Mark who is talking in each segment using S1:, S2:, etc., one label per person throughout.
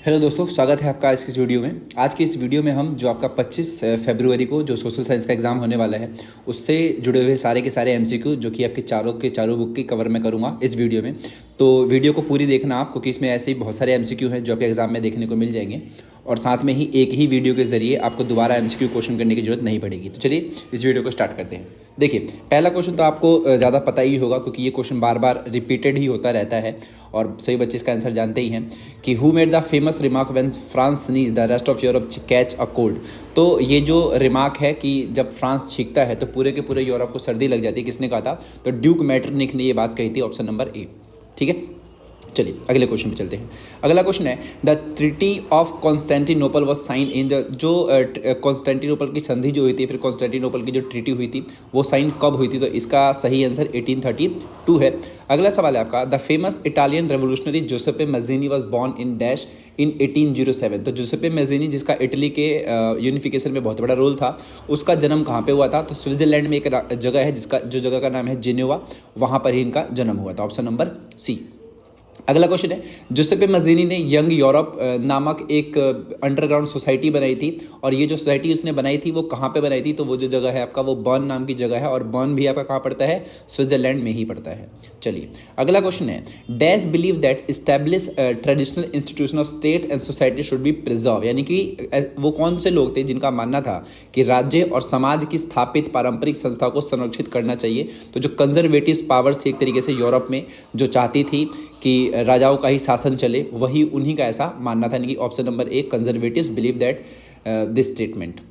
S1: Hello दोस्तों, स्वागत है आपका आज की इस वीडियो में। आज की इस वीडियो में हम जो आपका 25 फरवरी को जो सोशल साइंस का एग्ज़ाम होने वाला है उससे जुड़े हुए सारे के सारे एमसीक्यू जो कि आपके चारों बुक की कवर में करूँगा इस वीडियो में। तो वीडियो को पूरी देखना आप, क्योंकि इसमें ऐसे ही बहुत सारे एमसीक्यू हैं जो आपके एग्ज़ाम में देखने को मिल जाएंगे और साथ में ही एक ही वीडियो के ज़रिए आपको दोबारा एमसीक्यू क्वेश्चन करने की जरूरत नहीं पड़ेगी। तो चलिए इस वीडियो को स्टार्ट करते हैं। देखिए, पहला क्वेश्चन तो आपको ज़्यादा पता ही होगा क्योंकि ये क्वेश्चन बार बार रिपीटेड ही होता रहता है और सभी बच्चे इसका आंसर जानते ही हैं कि who made the famous remark when France sneeze the rest of Europe catch a cold. तो ये जो रिमार्क है कि जब फ्रांस छींकता है तो पूरे के पूरे यूरोप को सर्दी लग जाती है, किसने कहा था? तो ड्यूक मैटरनिक ने ये बात कही थी। ऑप्शन नंबर ए। ठीक है, चलिए अगले क्वेश्चन पे चलते हैं। अगला क्वेश्चन है the treaty of Constantinople was sign in the, जो कॉन्स्टेंटिनोपल की संधि जो हुई थी, फिर कॉन्स्टेंटिनोपल की जो ट्रीटी हुई थी वो साइन कब हुई थी? तो इसका सही आंसर 1832 है। अगला सवाल है आपका, the famous Italian revolutionary Giuseppe Mazzini was born in dash in 1807। तो जोसेपे मज़ीनी, जिसका इटली के यूनिफिकेशन में बहुत बड़ा रोल था, उसका जन्म कहाँ पे हुआ था? तो स्विट्जरलैंड में एक जगह है जो जगह का नाम है जिनेवा, वहाँ पर ही इनका जन्म हुआ था। Option number C. अगला क्वेश्चन है, जोसेपे मज़ीनी ने यंग यूरोप नामक एक अंडरग्राउंड सोसाइटी बनाई थी और ये जो सोसाइटी उसने बनाई थी वो कहाँ पे बनाई थी? तो वो जो जगह है आपका वो बर्न नाम की जगह है और बर्न भी आपका कहाँ पड़ता है? स्विट्जरलैंड में ही पड़ता है। चलिए अगला क्वेश्चन है, dash believe that establish traditional institution of state and society should be preserve. यानी कि वो कौन से लोग थे जिनका मानना था कि राज्य और समाज की स्थापित पारंपरिक संस्था को संरक्षित करना चाहिए? तो जो कंजर्वेटिव पावर्स थी एक तरीके से यूरोप में, जो चाहती थी कि राजाओं का ही शासन चले, वही उन्हीं का ऐसा मानना था। यानी कि option number A, conservatives believe that this statement.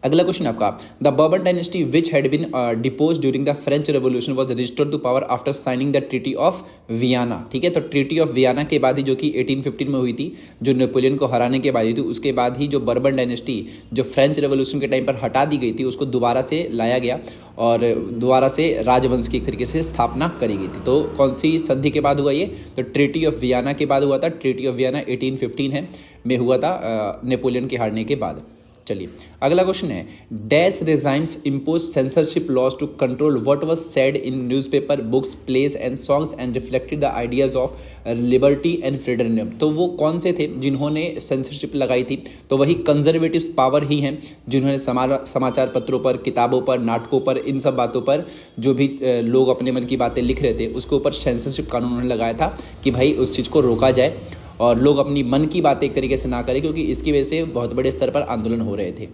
S1: अगला क्वेश्चन आपका, the Bourbon dynasty which had been depose during the French revolution was restored to power after signing the treaty of Vienna. ठीक है, तो ट्रीटी ऑफ वियना के बाद ही, जो कि 1815 में हुई थी, जो नेपोलियन को हराने के बाद ही थी, उसके बाद ही जो बर्बन डायनेस्टी जो फ्रेंच रेवोल्यूशन के टाइम पर हटा दी गई थी उसको दोबारा से लाया गया और दोबारा से राजवंश की एक तरीके से स्थापना करी गई थी। तो कौन सी संधि के बाद हुआ ये? तो ट्रीटी ऑफ वियना के बाद हुआ था। ट्रीटी ऑफ वियना 1815 में हुआ था नेपोलियन के हारने के बाद। चलिए अगला क्वेश्चन है, dash regimes impose censorship laws to control what was said in newspaper, books, plays and songs and reflected the ideas of liberty and freedom. तो वो कौन से थे जिन्होंने सेंसरशिप लगाई थी? तो वही कंजर्वेटिव पावर ही हैं जिन्होंने समाचार पत्रों पर, किताबों पर, नाटकों पर, इन सब बातों पर जो भी लोग अपने मन की बातें लिख रहे थे उसके ऊपर सेंसरशिप कानून उन्होंने लगाया था कि भाई उस चीज़ को रोका जाए और लोग अपनी मन की बातें एक तरीके से ना करें, क्योंकि इसकी वजह से बहुत बड़े स्तर पर आंदोलन हो रहे थे।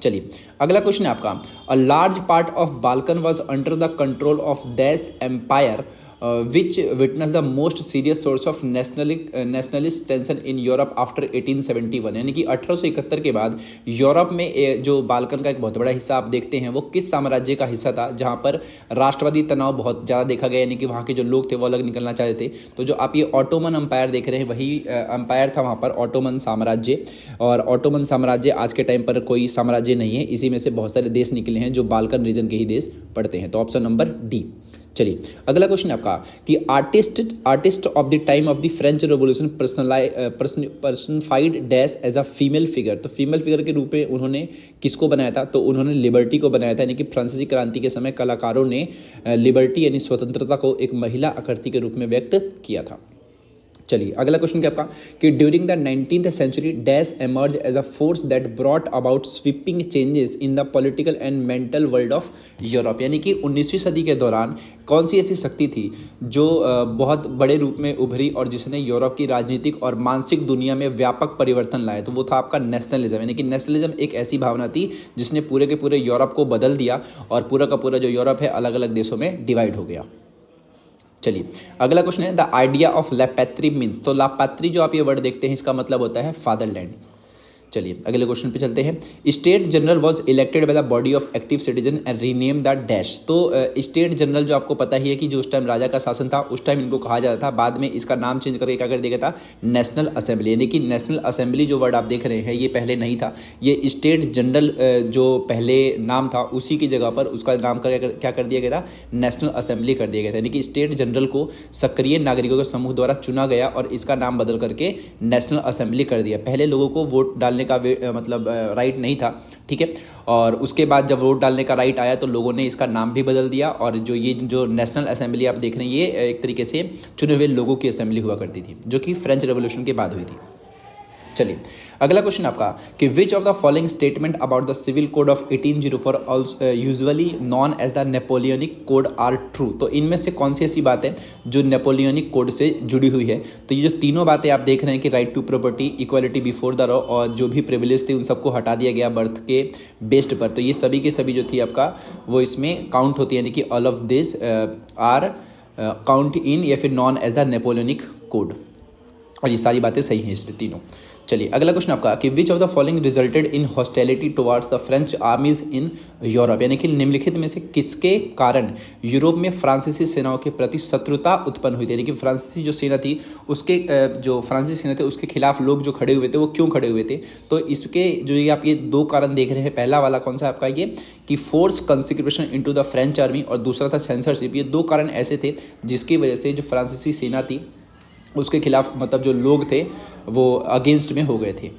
S1: चलिए अगला क्वेश्चन है आपका, a large part of Balkan was under the control of dash empire which witness the most serious source of nationalist tension in Europe after 1871। यानी कि 1871 के बाद यूरोप में जो बाल्कन का एक बहुत बड़ा हिस्सा आप देखते हैं वो किस साम्राज्य का हिस्सा था जहां पर राष्ट्रवादी तनाव बहुत ज़्यादा देखा गया, यानी कि वहाँ के जो लोग थे वो अलग निकलना चाहते थे। तो जो आप ये ऑटोमन अम्पायर देख रहे हैं वही अम्पायर था वहाँ पर, ऑटोमन साम्राज्य। और ऑटोमन साम्राज्य आज के टाइम पर कोई साम्राज्य नहीं है, इसी में से बहुत सारे देश निकले हैं जो बाल्कन रीजन के ही देश पड़ते हैं। तो ऑप्शन नंबर डी। चलिए अगला क्वेश्चन है आपका कि artist of the time of the French revolution personified dash as a female figure. तो फीमेल फिगर के रूप में उन्होंने किसको बनाया था? तो उन्होंने लिबर्टी को बनाया था। यानी कि फ्रांसीसी क्रांति के समय कलाकारों ने लिबर्टी यानी स्वतंत्रता को एक महिला आकृति के रूप में व्यक्त किया था। चलिए अगला क्वेश्चन क्या आपका कि during the 19th century dash emerge as a force that brought about sweeping changes in the political and mental world of Europe. यानी कि 19वीं सदी के दौरान कौन सी ऐसी शक्ति थी जो बहुत बड़े रूप में उभरी और जिसने यूरोप की राजनीतिक और मानसिक दुनिया में व्यापक परिवर्तन लाए? तो वो था आपका नेशनलिज्म। यानी कि नेशनलिज्म एक ऐसी भावना थी जिसने पूरे के पूरे यूरोप को बदल दिया और पूरा का पूरा जो यूरोप है अलग अलग देशों में डिवाइड हो गया। चलिए अगला क्वेश्चन है, द आइडिया ऑफ लैपैत्री मीन्स। तो लैपैत्री जो आप ये वर्ड देखते हैं इसका मतलब होता है फादरलैंड। चलिए अगले क्वेश्चन पे चलते हैं, state general was elected by the body of active citizen and rename the dash. तो स्टेट जनरल जो आपको पता ही है कि जो उस टाइम राजा का शासन था उस टाइम इनको कहा जाता था, बाद में इसका नाम चेंज करके क्या कर दिया गया था? National assembly. यानी कि नेशनल असेंबली जो वर्ड आप देख रहे हैं ये पहले नहीं था, ये स्टेट जनरल जो पहले नाम था उसी की जगह पर उसका नाम क्या कर दिया गया था? नेशनल असेंबली कर दिया गया था। यानी कि स्टेट जनरल को सक्रिय नागरिकों के समूह द्वारा चुना गया और इसका नाम बदल करके नेशनल असेंबली कर दिया। पहले लोगों को वोट डालने का मतलब राइट नहीं था, ठीक है। और उसके बाद जब वोट डालने का राइट आया तो लोगों ने इसका नाम भी बदल दिया और जो नेशनल असेंबली आप देख रहे हैं ये एक तरीके से चुने हुए लोगों की असेंबली हुआ करती थी जो कि फ्रेंच रेवोल्यूशन के बाद हुई थी। चलिए अगला क्वेश्चन आपका कि which of the following statement about the civil code of 1804 also usually known as the Napoleonic code are true. तो इनमें से कौन सी ऐसी बात है जो नेपोलियनिक कोड से जुड़ी हुई है। तो ये जो तीनों बातें आप देख रहे हैं कि right to property, equality before the law और जो भी प्रिविलेज थे उन सबको हटा दिया गया बर्थ के बेस्ड पर। तो ये सभी के सभी जो थी आपका वो इसमें काउंट होती है, यानी कि all of this are count in या फिर known as the Napoleonic code, और ये सारी बातें सही हैं इसमें तीनों। चलिए अगला क्वेश्चन आपका कि which of the following resulted in hostility towards the French आर्मीज in Europe, यानी कि निम्नलिखित में से किसके कारण यूरोप में फ्रांसीसी सेनाओं के प्रति शत्रुता उत्पन्न हुई थी। यानी कि फ्रांसीसी जो सेना थी उसके जो फ्रांसीसी सेना थे उसके खिलाफ लोग जो खड़े हुए थे वो क्यों खड़े हुए थे। तो इसके जो ये आप ये दो कारण देख रहे हैं, पहला वाला कौन सा आपका ये कि force conscription into the French army और दूसरा था सेंसरशिप। ये दो कारण ऐसे थे जिसकी वजह से जो फ्रांसीसी सेना थी उसके खिलाफ मतलब जो लोग थे वो अगेंस्ट में हो गए थे।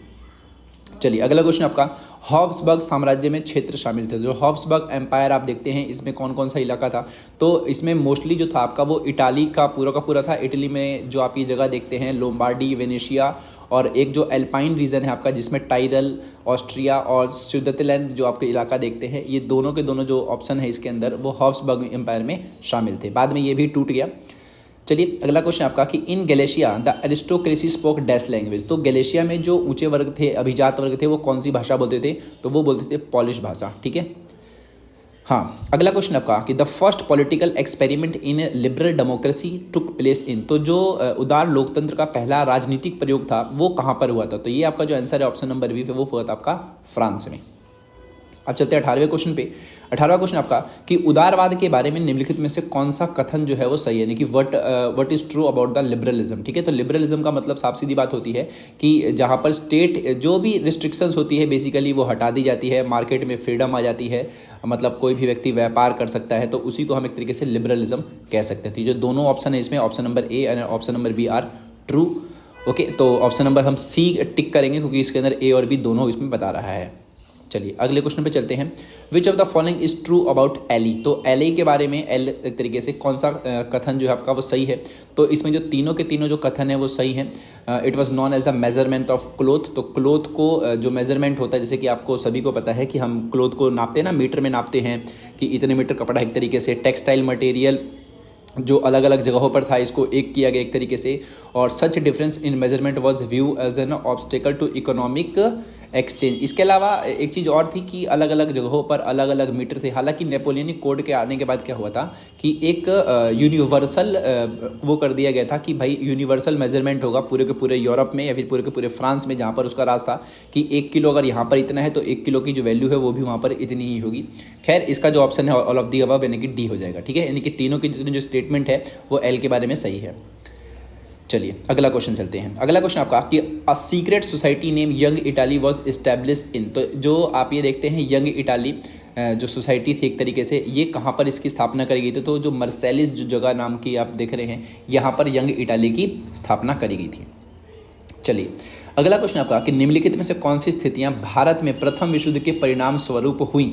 S1: चलिए अगला क्वेश्चन आपका हॉब्सबर्ग साम्राज्य में क्षेत्र शामिल थे। जो हॉब्सबर्ग एम्पायर आप देखते हैं इसमें कौन कौन सा इलाका था, तो इसमें मोस्टली जो था आपका वो इटाली का पूरा था। इटली में जो आप ये जगह देखते हैं लोम्बार्डी, वेनेशिया और एक जो एल्पाइन रीजन है आपका जिसमें टाइरल, ऑस्ट्रिया और स्विट्जरलैंड जो आपके इलाका देखते हैं, ये दोनों के दोनों जो ऑप्शन है इसके अंदर वो हॉब्सबर्ग एम्पायर में शामिल थे। बाद में ये भी टूट गया। चलिए अगला क्वेश्चन आपका कि in Galicia the aristocracy spoke dash language. तो गैलेशिया में जो ऊंचे वर्ग थे, अभिजात वर्ग थे, वो कौन सी भाषा बोलते थे, तो वो बोलते थे पॉलिश भाषा। ठीक है। हाँ अगला क्वेश्चन आपका कि the first political experiment in liberal democracy took place in. तो जो उदार लोकतंत्र का पहला राजनीतिक प्रयोग था वो कहाँ पर हुआ था। तो ये आपका जो आंसर है ऑप्शन नंबर बी वो हुआ था आपका फ्रांस में। अब चलते हैं 18वें क्वेश्चन पे। 18वां क्वेश्चन आपका कि उदारवाद के बारे में निम्नलिखित में से कौन सा कथन जो है वो सही है, यानी कि what is true about the liberalism. ठीक है। तो लिबरलिज्म का मतलब साफ सीधी बात होती है कि जहाँ पर स्टेट जो भी रिस्ट्रिक्शंस होती है बेसिकली वो हटा दी जाती है, मार्केट में फ्रीडम आ जाती है, मतलब कोई भी व्यक्ति व्यापार कर सकता है, तो उसी को हम एक तरीके से लिबरलिज्म कह सकते हैं। तो जो दोनों ऑप्शन है इसमें option number A and option number B are true. Okay, तो ऑप्शन नंबर हम सी टिक करेंगे क्योंकि इसके अंदर ए और बी दोनों इसमें बता रहा है। चलिए अगले क्वेश्चन पे चलते हैं। Which of the following is true about ell. तो एली के बारे में एल तरीके से कौन सा कथन जो है आपका वो सही है। तो इसमें जो तीनों के तीनों जो कथन है वो सही है। It was known as the measurement of cloth. तो क्लोथ को जो मेजरमेंट होता है, जैसे कि आपको सभी को पता है कि हम क्लोथ को नापते हैं ना, मीटर में नापते हैं कि इतने मीटर कपड़ा एक तरीके से। टेक्सटाइल मटेरियल जो अलग अलग जगहों पर था इसको एक किया गया एक तरीके से। और such difference in measurement was view as an obstacle to economic exchange. इसके अलावा एक चीज़ और थी कि अलग अलग जगहों पर अलग अलग मीटर थे। हालांकि नेपोलियनिक कोड के आने के बाद क्या हुआ था कि एक यूनिवर्सल वो कर दिया गया था कि भाई यूनिवर्सल मेजरमेंट होगा पूरे के पूरे यूरोप में या फिर पूरे के पूरे फ्रांस में, जहाँ पर उसका राज था कि 1 किलो अगर यहाँ पर इतना है तो 1 किलो की जो वैल्यू है वो भी वहाँ पर इतनी ही होगी। खैर इसका जो ऑप्शन है ऑल ऑफ दी अबव यानी कि डी हो जाएगा। ठीक है, यानी कि तीनों की जो स्टेटमेंट है वो एल के बारे में सही है। चलिए अगला क्वेश्चन चलते हैं। अगला क्वेश्चन आपका कि a secret society name young Italy was establish in. तो जो आप ये देखते हैं यंग इटाली जो सोसाइटी थी एक तरीके से, ये कहाँ पर इसकी स्थापना करी गई थी। तो जो मर्सेलिस जो जगह नाम की आप देख रहे हैं यहाँ पर यंग इटाली की स्थापना करी गई थी। चलिए अगला क्वेश्चन आपका कि निम्नलिखित में से कौन सी स्थितियां भारत में प्रथम विश्व युद्ध के परिणाम स्वरूप हुई।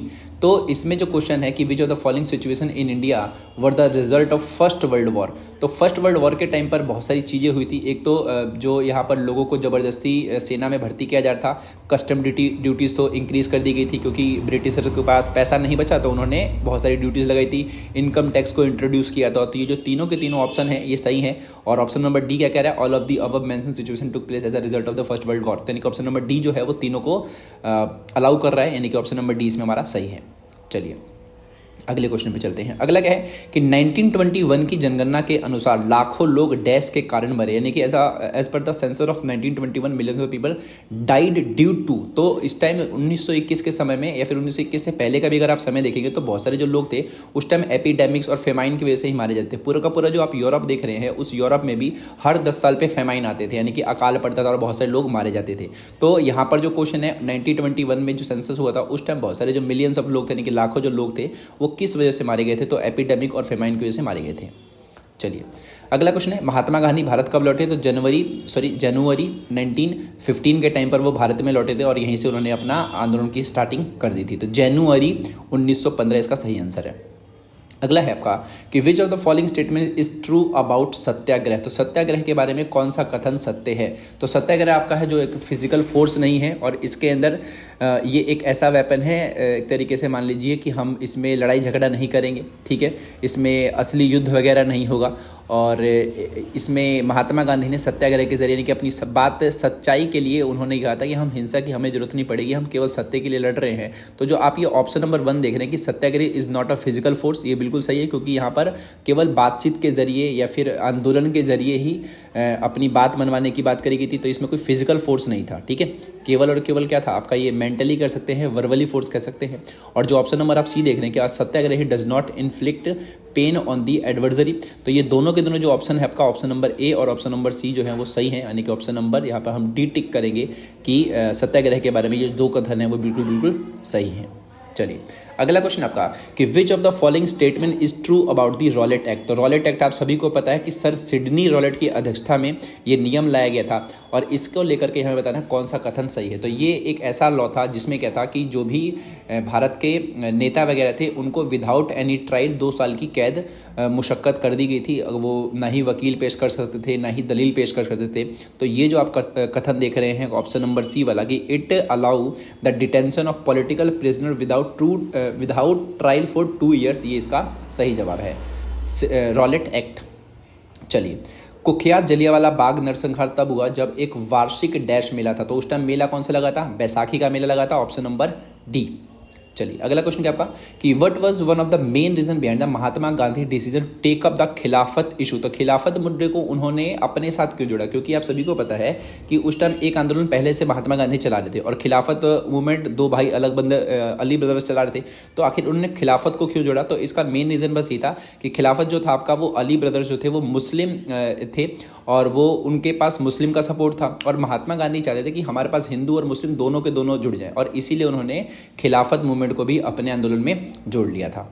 S1: तो इसमें जो क्वेश्चन है कि which of the following situation in India were the result of first world war. तो फर्स्ट वर्ल्ड वॉर के टाइम पर बहुत सारी चीज़ें हुई थी। एक तो जो यहाँ पर लोगों को ज़बरदस्ती सेना में भर्ती किया जा रहा था, कस्टम ड्यूटीज़ तो इंक्रीज़ कर दी गई थी क्योंकि ब्रिटिशर के पास पैसा नहीं बचा तो उन्होंने बहुत सारी ड्यूटीज़ लगाई थी। इनकम टैक्स को इंट्रोड्यूस किया था। तो ये जो तीनों के तीनों ऑप्शन है ये सही है। और ऑप्शन नंबर डी क्या कह रहा है, all of the above mention situation took place as a result of the first world war. यानी कि ऑप्शन नंबर डी जो है वो तीनों को अलाउ कर रहा है, यानी कि ऑप्शन नंबर डी इसमें हमारा सही है। चलिए अगले क्वेश्चन पे चलते हैं। अगला क्या है कि 1921 की जनगणना के अनुसार लाखों लोग डैश के कारण मरे, यानी कि as per the census of 1921 millions of people died due to. तो इस टाइम 1921 के समय में या फिर 1921 से पहले का भी अगर आप समय देखेंगे तो बहुत सारे जो लोग थे उस टाइम एपिडेमिक्स और फेमाइन की वजह से ही मारे जाते थे। पूरा का पूरा जो आप यूरोप देख रहे हैं उस यूरोप में भी हर 10 साल पे फेमाइन आते थे, यानी कि अकाल पड़ता था और बहुत सारे लोग मारे जाते थे। तो यहाँ पर जो क्वेश्चन है 1921 में जो सेंसस हुआ था उस टाइम बहुत सारे जो मिलियंस ऑफ लोग थे, यानी कि लाखों जो लोग थे वो किस वजह से मारे गए थे। तो एपिडेमिक और फेमाइन की वजह से मारे गए थे। चलिए अगला क्वेश्चन है महात्मा गांधी भारत कब लौटे। तो जनवरी 1915 के टाइम पर वो भारत में लौटे थे और यहीं से उन्होंने अपना आंदोलन की स्टार्टिंग कर दी थी। तो जनवरी 1915 इसका सही आंसर है। अगला है आपका कि which of the following statement is true about satyagraha. तो सत्याग्रह के बारे में कौन सा कथन सत्य है। तो सत्याग्रह आपका है जो एक फिजिकल फोर्स नहीं है और इसके अंदर ये एक ऐसा वेपन है, एक तरीके से मान लीजिए कि हम इसमें लड़ाई झगड़ा नहीं करेंगे, ठीक है, इसमें असली युद्ध वगैरह नहीं होगा। और इसमें महात्मा गांधी ने सत्याग्रह के जरिए कि अपनी बात सच्चाई के लिए उन्होंने कहा था कि हम हिंसा की हमें जरूरत नहीं पड़ेगी, हम केवल सत्य के लिए लड़ रहे हैं। तो जो आप ये ऑप्शन नंबर 1 देख रहे हैं कि satyagraha is not a physical force, ये बिल्कुल सही है, क्योंकि यहाँ पर केवल बातचीत के जरिए या फिर आंदोलन के जरिए ही अपनी बात मनवाने की बात करी गई थी। तो इसमें कोई फिजिकल फोर्स नहीं था, ठीक है। केवल और केवल क्या था आपका, ये मेंटली कर सकते हैं, वर्बली फोर्स कह सकते हैं। और जो ऑप्शन नंबर आप सी देख रहे हैं कि satyagrahi does not inflict pain on the adversary, तो ये दोनों के दोनों जो ऑप्शन है आपका, ऑप्शन नंबर ए और ऑप्शन नंबर सी जो है वो सही है, यानी कि ऑप्शन नंबर यहाँ पर हम डी टिक करेंगे कि सत्याग्रह के बारे में ये 2 कथन है वो बिल्कुल बिल्कुल सही है। चलिए अगला क्वेश्चन आपका कि which of the following statement is true about the Rowlatt act. तो रॉलेट एक्ट आप सभी को पता है कि सर सिडनी रॉलेट की अध्यक्षता में ये नियम लाया गया था और इसको लेकर के हमें बताना है कौन सा कथन सही है। तो ये एक ऐसा लॉ था जिसमें क्या था कि जो भी भारत के नेता वगैरह थे उनको विदाउट एनी ट्रायल 2 साल की कैद मुशक्कत कर दी गई थी। वो ना ही वकील पेश कर सकते थे, ना ही दलील पेश कर सकते थे। तो ये जो आप कथन देख रहे हैं ऑप्शन नंबर सी वाला कि it allow the detention of political prisoner without trial for 2 years, ये इसका सही जवाब है, रॉलेट एक्ट। चलिए कुख्यात जलियांवाला बाग नरसंहार तब हुआ जब एक वार्षिक डैश मेला था। तो उस टाइम मेला कौन सा लगा था, बैसाखी का मेला लगा था, ऑप्शन नंबर डी। चलिए अगला क्वेश्चन क्या आपका कि what was one of the main reason behind the Mahatma Gandhi decision take up the Khilafat issue. तो खिलाफत मुद्दे को उन्होंने अपने साथ क्यों जोड़ा, क्योंकि आप सभी को पता है कि उस टाइम एक आंदोलन पहले से महात्मा गांधी चला रहे थे और खिलाफत मूवमेंट 2 भाई अलग बंदे अली ब्रदर्स चला रहे थे। तो आखिर उन्होंने खिलाफत को क्यों जोड़ा, तो इसका मेन रीजन बस ये था कि खिलाफत जो था आपका वो अली ब्रदर्स जो थे वो मुस्लिम थे और वो उनके पास मुस्लिम का सपोर्ट था और महात्मा गांधी चाहते थे कि हमारे पास हिंदू और मुस्लिम दोनों के दोनों जुड़ जाएं और इसीलिए उन्होंने खिलाफत मूवमेंट को भी अपने आंदोलन में जोड़ लिया था।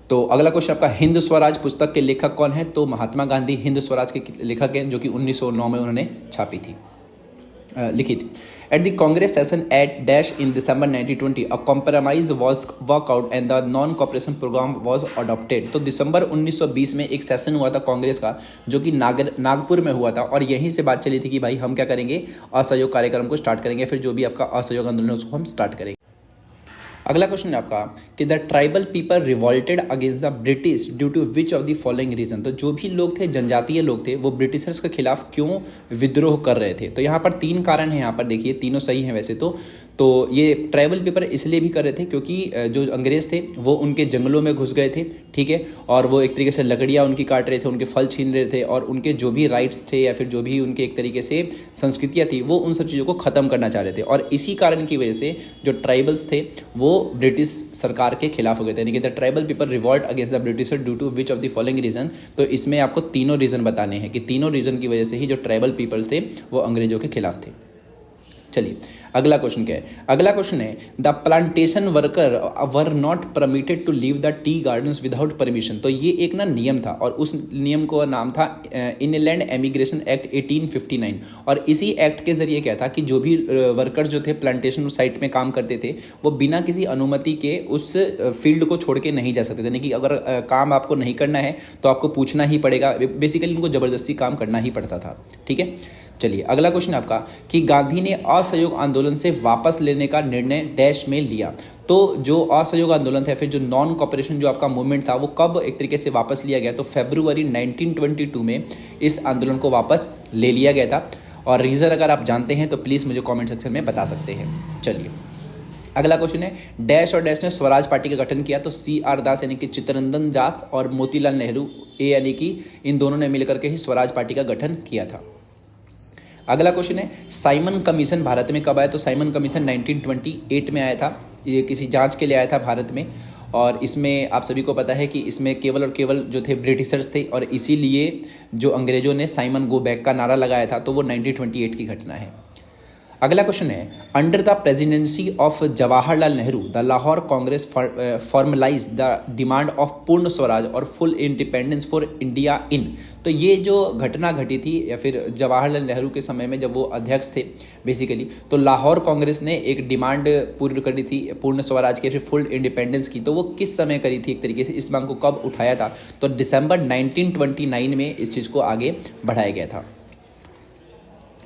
S1: तो अगला क्वेश्चन आपका हिंद स्वराज पुस्तक के लेखक कौन है। तो महात्मा गांधी हिंद स्वराज के लेखक हैं जो कि 1909 में उन्होंने छापी थी, लिखी थी। At the Congress session at dash in December 1920 a compromise was work out and the non cooperation programme was adopted. तो दिसंबर 1920 में एक सेशन हुआ था कांग्रेस का जो कि नागपुर में हुआ था और यहीं से बात चली थी कि भाई हम क्या करेंगे, असहयोग कार्यक्रम को स्टार्ट करेंगे, फिर जो भी आपका असहयोग आंदोलन है उसको हम स्टार्ट करेंगे। अगला क्वेश्चन है आपका कि the tribal people revolted against the British due to which of the following reason. तो जो भी लोग थे, जनजातीय लोग थे, वो ब्रिटिशर्स के खिलाफ क्यों विद्रोह कर रहे थे। तो यहाँ पर 3 कारण हैं, यहाँ पर देखिए तीनों सही हैं वैसे तो ये ट्राइबल पीपल इसलिए भी कर रहे थे क्योंकि जो अंग्रेज थे वो उनके जंगलों में घुस गए थे, ठीक है, और वो एक तरीके से लकड़ियाँ उनकी काट रहे थे, उनके फल छीन रहे थे और उनके जो भी राइट्स थे या फिर जो भी उनके एक तरीके से संस्कृतियाँ थी वो उन सब चीज़ों को ख़त्म करना चाह रहे थे। और इसी कारण की वजह से जो ट्राइबल्स थे वो ब्रिटिश सरकार के खिलाफ हो गए थे, यानी कि the tribal people revolt against the britisher due to which of the following reason. तो इसमें आपको तीनों रीजन बताने हैं कि तीनों रीजन की वजह से ही जो ट्राइबल पीपल थे वो अंग्रेजों के खिलाफ थे। चलिए अगला क्वेश्चन क्या है, अगला क्वेश्चन है the plantation worker were not permitted to leave the tea gardens without permission. तो ये एक ना नियम था और उस नियम का नाम था इनलैंड एमिग्रेशन एक्ट 1859 और इसी एक्ट के जरिए क्या था कि जो भी वर्कर्स जो थे प्लांटेशन साइट में काम करते थे वो बिना किसी अनुमति के उस फील्ड को छोड़ के नहीं जा सकते थे, यानी कि अगर काम आपको नहीं करना है तो आपको पूछना ही पड़ेगा, बेसिकली उनको ज़बरदस्ती काम करना ही पड़ता था, ठीक है। चलिए अगला क्वेश्चन आपका कि गांधी ने असहयोग आंदोलन से वापस लेने का निर्णय डैश में लिया। तो जो असहयोग आंदोलन था फिर जो नॉन कॉपरेशन जो आपका मूवमेंट था वो कब एक तरीके से वापस लिया गया, तो फरवरी 1922 में इस आंदोलन को वापस ले लिया गया था। और रीज़न अगर आप जानते हैं तो प्लीज़ मुझे कमेंट सेक्शन में बता सकते हैं। चलिए अगला क्वेश्चन है डैश और डैश ने स्वराज पार्टी का गठन किया। तो CR दास यानी कि चित्तरंजन दास और मोतीलाल नेहरू ए यानी कि इन दोनों ने मिलकर के ही स्वराज पार्टी का गठन किया था। अगला क्वेश्चन है साइमन कमीशन भारत में कब आया। तो साइमन कमीशन 1928 में आया था, ये किसी जांच के लिए आया था भारत में और इसमें आप सभी को पता है कि इसमें केवल और केवल जो थे ब्रिटिशर्स थे और इसीलिए जो अंग्रेजों ने साइमन गो बैक का नारा लगाया था, तो वो 1928 की घटना है। अगला क्वेश्चन है, under the presidency of Jawaharlal Nehru the Lahore Congress formalise the demand of Purna Swaraj और full independence for India in. तो ये जो घटना घटी थी या फिर जवाहरलाल नेहरू के समय में जब वो अध्यक्ष थे बेसिकली, तो लाहौर कांग्रेस ने एक डिमांड पूर्ण करी थी पूर्ण स्वराज की, फिर फुल इंडिपेंडेंस की। तो वो किस समय करी थी, एक तरीके से इस मांग को कब उठाया था? तो दिसंबर 1929 में इस चीज़ को आगे बढ़ाया गया था।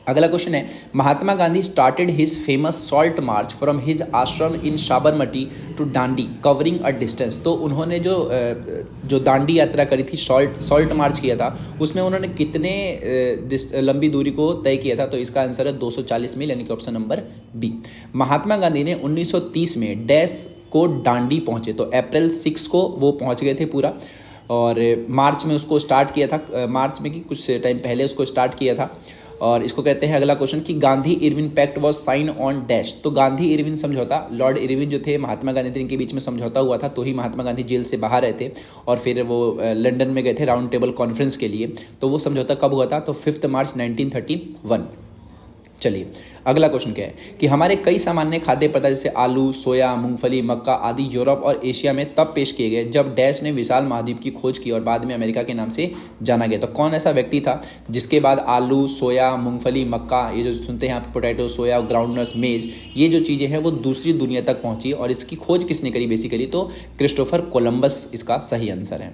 S1: अगला क्वेश्चन है, Mahatma Gandhi started his famous salt march from his ashram in Sabarmati to Dandi covering a distance. तो उन्होंने जो दांडी यात्रा करी थी, सॉल्ट मार्च किया था, उसमें उन्होंने कितने लंबी दूरी को तय किया था? तो इसका आंसर है 240 मील, यानी कि option number B. Mahatma Gandhi ने 1930 में डैश को दांडी पहुंचे, तो अप्रैल 6 को वो पहुंच गए थे पूरा, और मार्च में उसको स्टार्ट किया था, मार्च में कि कुछ टाइम पहले उसको स्टार्ट किया था। और इसको कहते हैं, अगला क्वेश्चन, कि Gandhi Irwin pact was sign on dash. तो गांधी इरविन समझौता, लॉर्ड इरविन जो थे महात्मा गांधी इनके बीच में समझौता हुआ था, तो ही महात्मा गांधी जेल से बाहर आए थे और फिर वो लंदन में गए थे राउंड टेबल कॉन्फ्रेंस के लिए। तो वो समझौता कब हुआ था? तो 5 मार्च 1931। चलिए अगला क्वेश्चन क्या है, कि हमारे कई सामान्य खाद्य पदार्थ जैसे आलू, सोया, मूंगफली, मक्का आदि यूरोप और एशिया में तब पेश किए गए जब डैश ने विशाल महाद्वीप की खोज की और बाद में अमेरिका के नाम से जाना गया। तो कौन ऐसा व्यक्ति था जिसके बाद आलू, सोया, मूंगफली, मक्का, ये जो सुनते हैं आप, पोटैटो, सोया, ग्राउंडनट्स, मेज, ये जो चीज़ें हैं वो दूसरी दुनिया तक पहुंची, और इसकी खोज किसने करी बेसिकली? तो क्रिस्टोफर कोलंबस इसका सही आंसर है।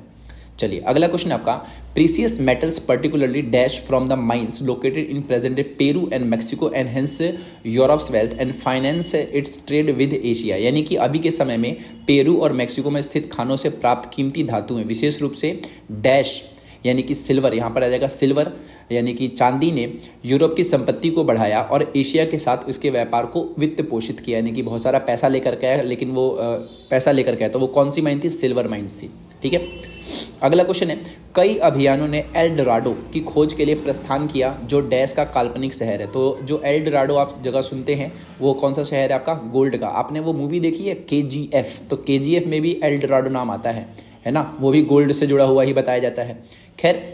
S1: चलिए अगला क्वेश्चन आपका, precious metals particularly dash from the mines located in present day Peru and Mexico and hence Europe's wealth and finance it's trade with Asia. यानी कि अभी के समय में पेरू और मैक्सिको में स्थित खानों से प्राप्त कीमती धातुएं, विशेष रूप से डैश यानी कि सिल्वर, यहाँ पर आ जाएगा सिल्वर यानी कि चांदी, ने यूरोप की संपत्ति को बढ़ाया और एशिया के साथ उसके व्यापार को वित्त पोषित किया, यानी कि बहुत सारा पैसा लेकर के आया। लेकिन वो पैसा लेकर के आया, तो वो कौन सी माइन थी? सिल्वर माइंस थी। ठीक है, अगला क्वेश्चन है, कई अभियानों ने एल डोराडो की खोज के लिए प्रस्थान किया जो डैश का काल्पनिक शहर है। तो जो एल डोराडो आप जगह सुनते हैं वो कौन सा शहर है आपका? गोल्ड का। आपने वो मूवी देखी है KGF? तो KGF में भी एल डोराडो नाम आता है ना, वो भी गोल्ड से जुड़ा हुआ ही बताया जाता है। खैर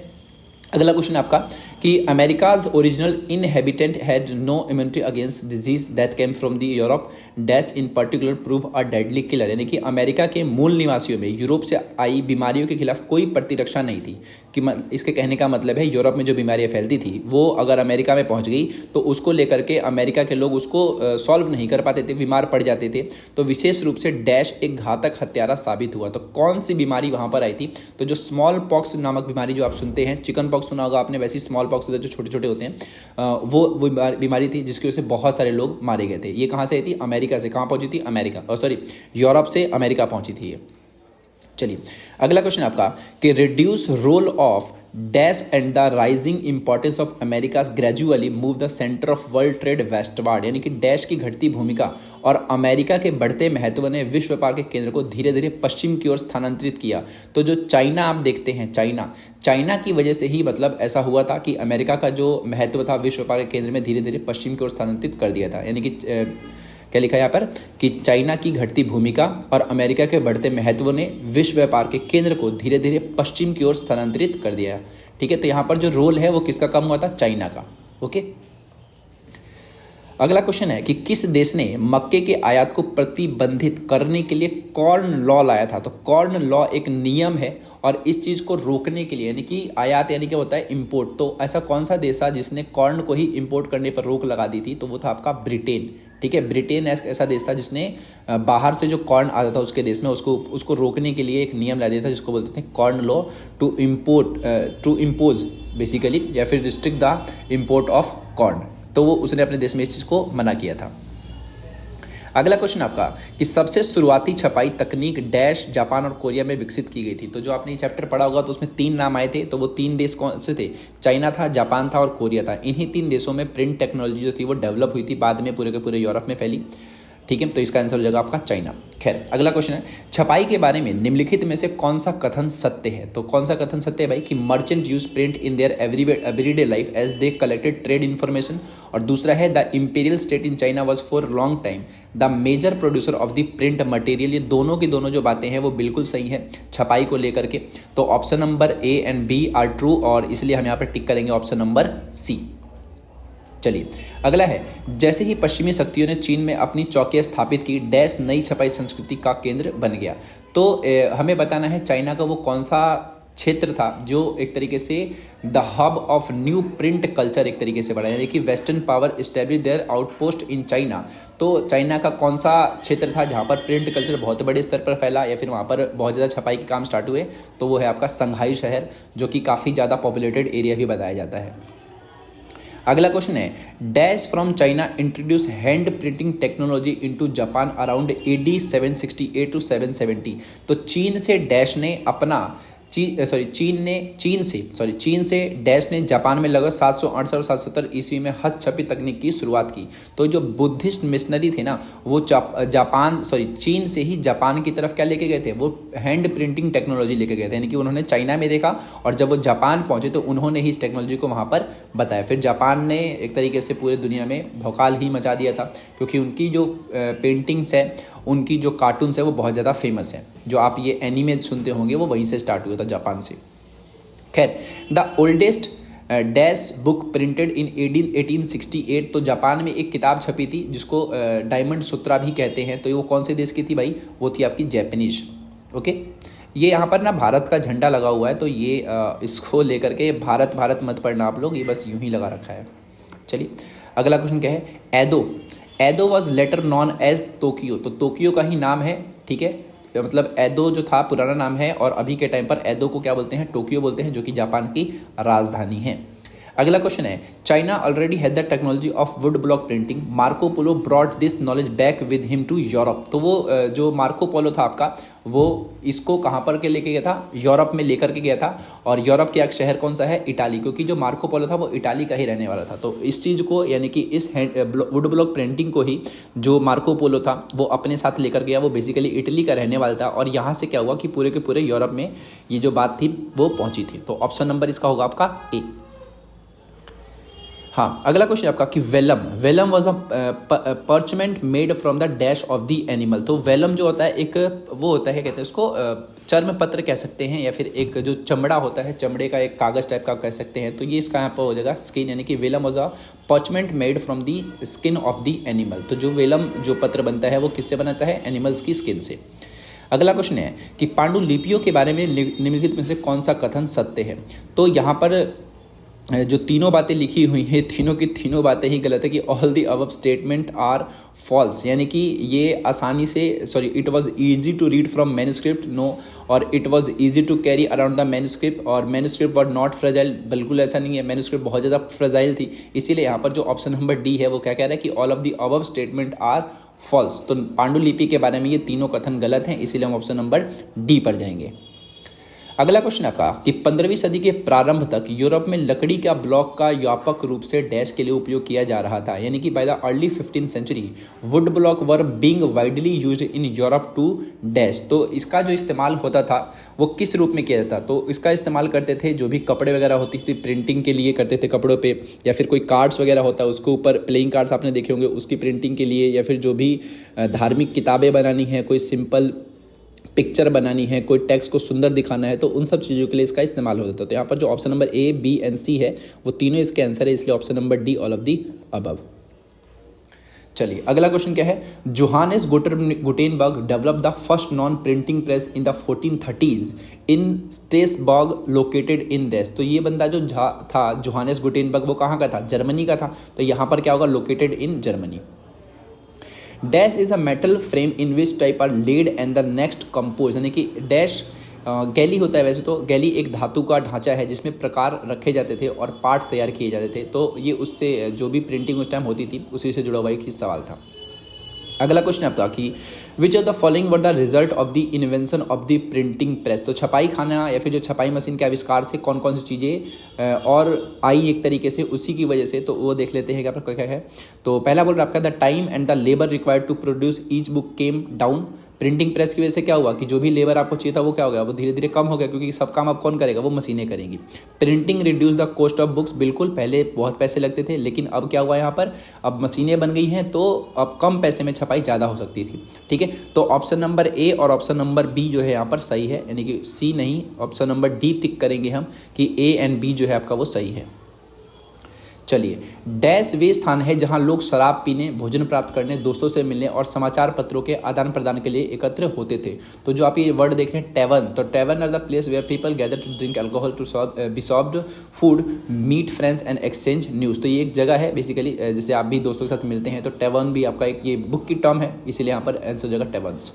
S1: अगला क्वेश्चन आपका, कि America's original inhabitant had no immunity against disease that came from the Europe dash in particular prove a deadly killer. यानी कि अमेरिका के मूल निवासियों में यूरोप से आई बीमारियों के खिलाफ कोई प्रतिरक्षा नहीं थी। कि इसके कहने का मतलब है यूरोप में जो बीमारियां फैलती थी वो अगर अमेरिका में पहुंच गई तो उसको लेकर के अमेरिका के लोग उसको सॉल्व नहीं कर पाते थे, बीमार पड़ जाते थे। तो विशेष रूप से डैश एक घातक हत्यारा साबित हुआ। तो कौन सी बीमारी वहां पर आई थी? तो जो स्मॉल पॉक्स नामक बीमारी जो आप सुनते हैं, चिकन पॉक्स सुना होगा आपने, वैसी स्मॉल पॉक्स जो छोटे छोटे होते हैं, वो बीमारी थी जिसकी वजह से बहुत सारे लोग मारे गए थे। ये कहाँ से आई थी? अमेरिका से। कहाँ पहुंची थी? अमेरिका, सॉरी यूरोप से अमेरिका पहुंची थी ये। चलिए अगला क्वेश्चन आपका, कि reduce role of dash and the rising importance of America's gradually move the centre of world trade westward. यानी कि डैश की घटती भूमिका और अमेरिका के बढ़ते महत्व ने विश्व व्यापार के केंद्र को धीरे धीरे पश्चिम की ओर स्थानांतरित किया। तो जो चाइना आप देखते हैं, चाइना की वजह से ही मतलब ऐसा हुआ था कि अमेरिका का जो महत्व था विश्व व्यापार के केंद्र में धीरे धीरे पश्चिम की ओर स्थानांतरित कर दिया था। यानी कि क्या लिखा है यहाँ पर, कि चाइना की घटती भूमिका और अमेरिका के बढ़ते महत्व ने विश्व व्यापार के केंद्र को धीरे धीरे पश्चिम की ओर स्थानांतरित कर दिया। ठीक है, तो यहाँ पर जो रोल है वो किसका कम हुआ था? चाइना का। ओके, अगला क्वेश्चन है कि किस देश ने मक्के के आयात को प्रतिबंधित करने के लिए कॉर्न लॉ लाया था? तो कॉर्न लॉ एक नियम है और इस चीज़ को रोकने के लिए, यानी कि आयात यानी क्या होता है? इंपोर्ट। तो ऐसा कौन सा देश था जिसने कॉर्न को ही इंपोर्ट करने पर रोक लगा दी थी? तो वो था आपका ब्रिटेन। ठीक है, ब्रिटेन ऐसा देश था जिसने बाहर से जो कॉर्न आता था उसके देश में उसको रोकने के लिए एक नियम ला दिया था जिसको बोलते थे corn law, to impose basically, या फिर restrict the import of corn. तो वो उसने अपने देश में इस चीज़ को मना किया था। अगला क्वेश्चन आपका, कि सबसे शुरुआती छपाई तकनीक डैश जापान और कोरिया में विकसित की गई थी। तो जो आपने ये चैप्टर पढ़ा होगा तो उसमें 3 नाम आए थे, तो वो 3 देश कौन से थे? चाइना था, जापान था और कोरिया था। इन्हीं 3 देशों में प्रिंट टेक्नोलॉजी जो थी वो डेवलप हुई थी, बाद में पूरे के पूरे यूरोप में फैली। ठीक है, तो इसका आंसर हो जाएगा आपका चाइना। खैर अगला क्वेश्चन है, छपाई के बारे में निम्नलिखित में से कौन सा कथन सत्य है? तो कौन सा कथन सत्य है भाई? कि merchant use print in their everyday life as they collected trade information. और दूसरा है, the imperial state in China was for long time the major producer of the print material. ये दोनों की दोनों जो बातें हैं वो बिल्कुल सही है छपाई को लेकर के। तो option number A and B are true, और इसलिए हम यहाँ पर टिक करेंगे ऑप्शन नंबर C। चलिए अगला है, जैसे ही पश्चिमी शक्तियों ने चीन में अपनी चौकियां स्थापित की, डैश नई छपाई संस्कृति का केंद्र बन गया। तो हमें बताना है चाइना का वो कौन सा क्षेत्र था जो एक तरीके से the hub of new print culture एक तरीके से बढ़ा, यानी कि western power establish their outpost in China. तो चाइना का कौन सा क्षेत्र था जहाँ पर प्रिंट कल्चर बहुत बड़े स्तर पर फैला या फिर वहाँ पर बहुत ज़्यादा छपाई के काम स्टार्ट हुए? तो वो है आपका संघाई शहर, जो कि काफ़ी ज़्यादा पॉपुलेटेड एरिया भी बताया जाता है। अगला क्वेश्चन है, dash from China introduce hand printing technology into Japan around AD 768 to 770। तो चीन से डैश ने अपना चीन से डैश ने जापान में लगभग 768 और 770 ईस्वी में हस्तछपी तकनीक की शुरुआत की। तो जो बुद्धिस्ट मिशनरी थे ना, वो चीन से ही जापान की तरफ क्या लेके गए थे? वो हैंड प्रिंटिंग टेक्नोलॉजी लेके गए थे, यानी कि उन्होंने चाइना में देखा और जब वो जापान पहुंचे तो उन्होंने ही इस टेक्नोलॉजी को वहाँ पर बताया। फिर जापान ने एक तरीके से पूरे दुनिया में भौकाल ही मचा दिया था, क्योंकि उनकी जो पेंटिंग्स है, उनकी जो कार्टून्स है वो बहुत ज़्यादा फेमस है। जो आप ये एनीमे सुनते होंगे वो वहीं से स्टार्ट हुआ था, जापान से। खैर, the oldest dash book printed in 1868। तो जापान में एक किताब छपी थी जिसको डायमंड सूत्रा भी कहते हैं। तो वो कौन से देश की थी भाई? वो थी आपकी जैपनीज। ओके, ये यहाँ पर ना भारत का झंडा लगा हुआ है, तो ये इसको लेकर के भारत भारत मत पढ़ना आप लोग, ये बस यूं ही लगा रखा है। चलिए अगला क्वेश्चन क्या है, Edo was later known as Tokyo. तो टोक्यो का ही नाम है, ठीक है, मतलब एदो जो था पुराना नाम है और अभी के टाइम पर एदो को क्या बोलते हैं? टोक्यो बोलते हैं, जो कि जापान की राजधानी है। अगला क्वेश्चन है, China already had the technology of wood block printing, Marco Polo brought this knowledge back with him to Europe. तो वो जो मार्को पोलो था आपका, वो इसको कहाँ पर के लेके गया था? यूरोप में लेकर के गया था। और यूरोप का एक शहर कौन सा है? इटाली, क्योंकि जो मार्को पोलो था वो इटाली का ही रहने वाला था। तो इस चीज़ को, यानी कि इस वुड ब्लॉक प्रिंटिंग को ही जो मार्को पोलो था वो अपने साथ लेकर गया। वो बेसिकली इटली का रहने वाला था और यहाँ से क्या हुआ कि पूरे के पूरे यूरोप में ये जो बात थी वो पहुँची थी। तो ऑप्शन नंबर इसका होगा आपका ए। हाँ, अगला क्वेश्चन आपका कि vellum was a parchment made from the dash of the animal. तो वेलम जो होता है एक वो होता है, कहते हैं उसको चर्म पत्र कह सकते हैं, या फिर एक जो चमड़ा होता है, चमड़े का एक कागज टाइप का कह सकते हैं। तो ये इसका यहाँ पर हो जाएगा स्किन, यानी कि vellum was a parchment made from the skin of the animal. तो जो वेलम जो पत्र बनता है वो किससे बनाता है? एनिमल्स की स्किन से। अगला क्वेश्चन है कि पांडुलिपियों के बारे में निम्नलिखित में से कौन सा कथन सत्य है? तो यहाँ पर जो तीनों बातें लिखी हुई हैं, तीनों की तीनों बातें ही गलत है कि all the above statement are false, यानी कि ये आसानी से it was easy to read from manuscript, no, और it was easy to carry around the manuscript, और मैन्युस्क्रिप्ट वर नॉट फ्रेजाइल। बिल्कुल ऐसा नहीं है, मैन्युस्क्रिप्ट बहुत ज़्यादा फ्रेजाइल थी। इसीलिए यहाँ पर जो ऑप्शन नंबर डी है वो क्या कह रहा है कि all of the above statement are false. तो पांडुलिपि के बारे में ये तीनों कथन गलत हैं, इसीलिए हम ऑप्शन नंबर डी पर जाएंगे। अगला क्वेश्चन आपका कि 15वीं सदी के प्रारंभ तक यूरोप में लकड़ी का ब्लॉक का व्यापक रूप से डैश के लिए उपयोग किया जा रहा था, यानी कि by the early 15th century wood block were being widely used in Europe to dash. तो इसका जो इस्तेमाल होता था वो किस रूप में किया जाता? तो इसका इस्तेमाल करते थे जो भी कपड़े वगैरह होती थी प्रिंटिंग के लिए करते थे कपड़ों पे, या फिर कोई कार्ड्स वगैरह होता है उसके ऊपर, प्लेइंग कार्ड्स आपने देखे होंगे, उसकी प्रिंटिंग के लिए, या फिर जो भी धार्मिक किताबें बनानी है, कोई सिंपल पिक्चर बनानी है, कोई टेक्स्ट को सुंदर दिखाना है, तो उन सब चीज़ों के लिए इसका इस्तेमाल होता था। तो यहाँ पर जो option number A, B and C है वो तीनों इसके आंसर है, इसलिए option number D all of the above. चलिए अगला क्वेश्चन क्या है, Johannes Gutenberg develop the first known printing press in the 1430s in Strasbourg located in dash. तो ये बंदा जो था जोहानेस गुटेनबर्ग, वो कहाँ का था? जर्मनी का था। तो यहाँ पर क्या होगा? Located in Germany. Dash is a metal frame in which type are laid and the next compose, यानी कि डैश गैली होता है। वैसे तो गैली एक धातु का ढांचा है जिसमें प्रकार रखे जाते थे और पार्ट तैयार किए जाते थे। तो ये उससे जो भी प्रिंटिंग उस टाइम होती थी उसी से जुड़ा हुआ एक सवाल था। अगला क्वेश्चन आपका कि which of the following were the result of the invention of the printing press. तो छपाई खाना या फिर जो छपाई मशीन के आविष्कार से कौन कौन सी चीज़ें और आई एक तरीके से उसी की वजह से, तो वो देख लेते हैं क्या है। तो पहला बोल रहा है आपका the time and the labour required to produce each book came down. Printing press की वजह से क्या हुआ कि जो भी लेबर आपको चाहिए था वो क्या हो गया? वो धीरे धीरे कम हो गया, क्योंकि सब काम अब कौन करेगा? वो मशीनें करेंगी। Printing reduce the cost of books. बिल्कुल, पहले बहुत पैसे लगते थे, लेकिन अब क्या हुआ यहाँ पर? अब मशीनें बन गई हैं, तो अब कम पैसे में छपाई ज़्यादा हो सकती थी। ठीक है, तो ऑप्शन नंबर ए और ऑप्शन नंबर बी जो है यहाँ पर सही है, यानी कि सी नहीं, ऑप्शन नंबर डी टिक करेंगे हम कि ए एंड बी जो है आपका वो सही है। चलिए, डैश वे स्थान है जहां लोग शराब पीने, भोजन प्राप्त करने, दोस्तों से मिलने और समाचार पत्रों के आदान प्रदान के लिए एकत्र होते थे। तो जो आप ये वर्ड देख रहे हैं टैवर्न, तो tavern are the place where people gather to drink alcohol, to be served food, meet friends and exchange news. तो ये एक जगह है बेसिकली, जैसे आप भी दोस्तों के साथ मिलते हैं, तो टैवर्न भी आपका एक ये बुक की टर्म है, इसीलिए यहाँ पर आंसर जगह टैवर्न्स।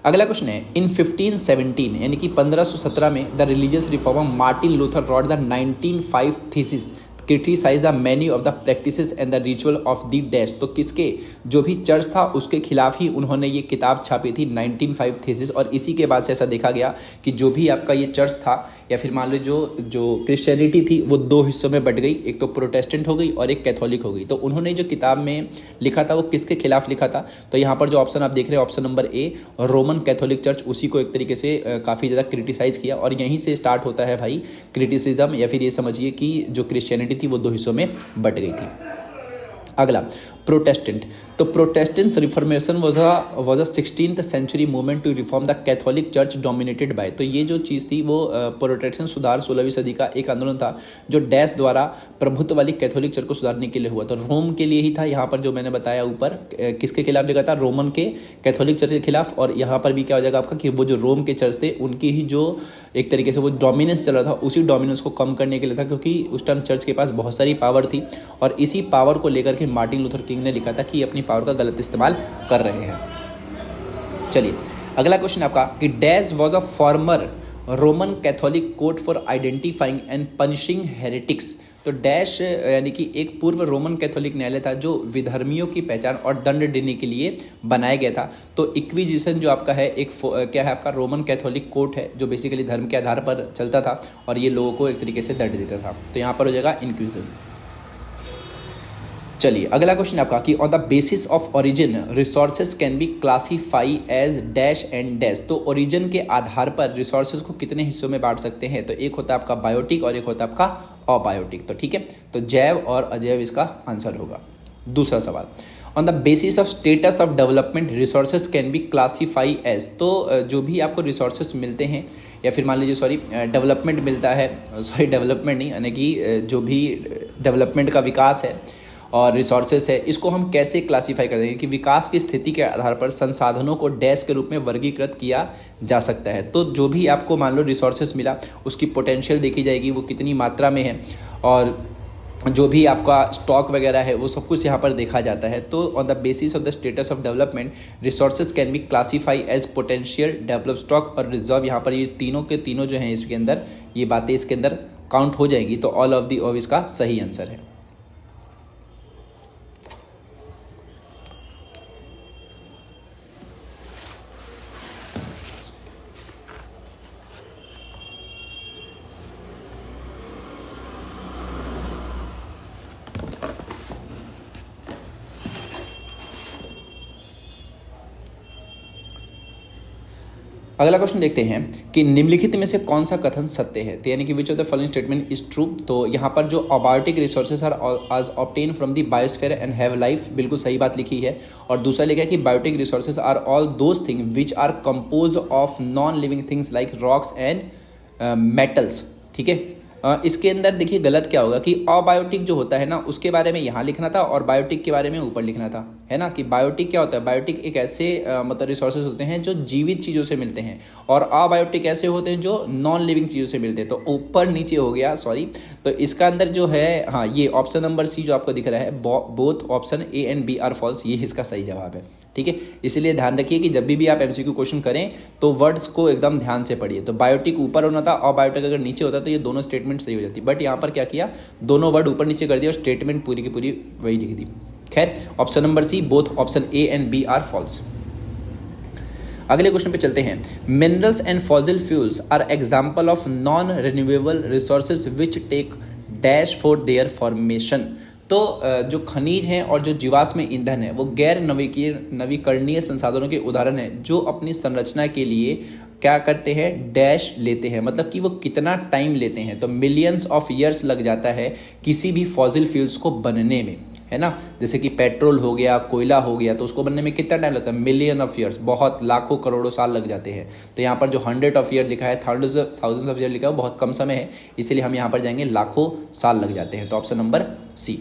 S1: अगला क्वेश्चन है, इन 1517 यानी कि 1517 में the religious reformer Martin Luther wrote the 1905 thesis criticise the many of the practices and the ritual of the dash. तो किसके, जो भी चर्च था उसके खिलाफ ही उन्होंने ये किताब छापी थी 1905 थीसिस। और इसी के बाद से ऐसा देखा गया कि जो भी आपका ये चर्च था या फिर मान लो जो क्रिश्चियनिटी थी वो दो हिस्सों में बट गई, एक तो प्रोटेस्टेंट हो गई और एक कैथोलिक हो गई। तो उन्होंने जो किताब में लिखा था वो किसके खिलाफ लिखा था, तो यहाँ पर जो ऑप्शन आप देख रहे हैं ऑप्शन नंबर ए, रोमन कैथोलिक चर्च, उसी को एक तरीके से काफ़ी ज़्यादा क्रिटिसाइज किया। और यहीं से स्टार्ट होता है भाई क्रिटिसिज्म, या फिर ये समझिए कि जो क्रिश्चियनिटी थी वो दो हिस्सों में बट गई थी। अगला प्रोटेस्टेंट, तो Protestant reformation was a 16th century movement to reform the Catholic church dominated by. तो ये जो चीज़ थी वो प्रोटेस्टेंट सुधार 16वीं सदी का एक आंदोलन था जो डैश द्वारा प्रभुत्व वाली कैथोलिक चर्च को सुधारने के लिए हुआ। तो रोम के लिए ही था, यहाँ पर जो मैंने बताया ऊपर किसके खिलाफ लिखा था, रोमन के कैथोलिक चर्च के खिलाफ। और यहाँ पर भी क्या हो जाएगा आपका कि वो जो रोम के चर्च थे उनकी ही जो एक तरीके से वो डोमिनेंस चल रहा था, उसी डोमिनेंस को कम करने के लिए था, क्योंकि उस टाइम चर्च के पास बहुत सारी पावर थी। और इसी पावर को लेकर के मार्टिन लूथर किंग ने लिखा था कि अपनी पावर का गलत इस्तेमाल कर रहे हैं। चलिए, अगला क्वेश्चन आपका कि dash was a former Roman Catholic court for identifying and punishing heretics. तो डैश यानी कि एक पूर्व रोमन कैथोलिक न्यायालय था जो विधर्मियों की पहचान और दंड देने के लिए बनाया गया था। तो इक्विजिशन जो आपका है एक क्या है आपका रोमन कैथोलिक कोर्ट है जो बेसिकली धर्म के आधार पर चलता था और ये लोगों को एक तरीके से दंड देता था। तो यहाँ पर हो जाएगा इंक्विजिशन। चलिए, अगला क्वेश्चन आपका कि on the basis of origin resources can be classify as dash and dash. तो ओरिजिन के आधार पर रिसोर्सेज को कितने हिस्सों में बांट सकते हैं, तो एक होता है आपका बायोटिक और एक होता है आपका अबायोटिक। तो ठीक है, तो जैव और अजैव इसका आंसर होगा। दूसरा सवाल, on the basis of status of development resources can be classify as. तो जो भी आपको रिसोर्सेज मिलते हैं या फिर मान लीजिए डेवलपमेंट मिलता है, डेवलपमेंट नहीं यानी कि जो भी डेवलपमेंट का विकास है और रिसोर्सेस है, इसको हम कैसे क्लासीफाई कर देंगे कि विकास की स्थिति के आधार पर संसाधनों को डैश के रूप में वर्गीकृत किया जा सकता है। तो जो भी आपको मान लो रिसोर्सेस मिला उसकी पोटेंशियल देखी जाएगी, वो कितनी मात्रा में है, और जो भी आपका स्टॉक वगैरह है वो सब कुछ यहाँ पर देखा जाता है। तो on the basis of the status of development resources can be classify as potential, develop stock और रिजर्व। यहाँ पर ये तीनों के तीनों जो हैं इसके अंदर ये बातें इसके अंदर काउंट हो जाएंगी। तो ऑल ऑफ दी ऑफ इसका सही आंसर है। अगला क्वेश्चन देखते हैं कि निम्नलिखित में से कौन सा कथन सत्य है, तो यानी कि which of the following statement is true. तो यहाँ पर जो अबायोटिक रिसोर्सेज आर आज obtain from the biosphere and have life, बिल्कुल सही बात लिखी है। और दूसरा लिखा है कि biotic resources are all those thing which are compose of non living things like rocks and metals. ठीक है, इसके अंदर देखिए गलत क्या होगा कि अबायोटिक जो होता है ना उसके बारे में यहाँ लिखना था और बायोटिक के बारे में ऊपर लिखना था, है ना। कि बायोटिक क्या होता है, बायोटिक एक ऐसे मतलब रिसोर्सेज होते हैं जो जीवित चीज़ों से मिलते हैं और अबायोटिक ऐसे होते हैं जो नॉन लिविंग चीज़ों से मिलते हैं। तो ऊपर नीचे हो गया, सॉरी। तो इसका अंदर जो है हाँ ये ऑप्शन नंबर सी जो आपको दिख रहा है, both option A and B are false, ये इसका सही जवाब है। ठीक है, इसलिए ध्यान रखिए कि जब भी आप एमसीक्यू क्वेश्चन करें तो वर्ड्स को एकदम ध्यान से पढ़िए। तो बायोटिक ऊपर होना था, अबायोटिक अगर नीचे होता तो ये दोनों स्टेटमेंट सही हो जाती, बट यहाँ पर क्या किया, दोनों वर्ड ऊपर नीचे कर दिया और स्टेटमेंट पूरी की पूरी वही लिख दी। खैर, option number C, both option A and B are false. अगले क्वेश्चन पे चलते हैं। Minerals and fossil fuels are example of non renewable resources which take dash for their formation. तो जो खनिज हैं और जो जीवाश्म ईंधन है वो गैर नवीकरणीय संसाधनों के उदाहरण हैं जो अपनी संरचना के लिए क्या करते हैं, डैश लेते हैं। मतलब कि वो कितना टाइम लेते हैं, तो मिलियंस ऑफ ईयर्स लग जाता है किसी भी फॉसिल फ्यूल्स को बनने में, है ना। जैसे कि पेट्रोल हो गया, कोयला हो गया, तो उसको बनने में कितना टाइम लगता है, मिलियन ऑफ ईयर्स, बहुत लाखों करोड़ों साल लग जाते हैं। तो यहाँ पर जो 100 ऑफ ईयर लिखा है, थाउजेंड्स ऑफ ईयर लिखा है, बहुत कम समय है, इसीलिए हम यहाँ पर जाएंगे लाखों साल लग जाते हैं। तो ऑप्शन नंबर सी।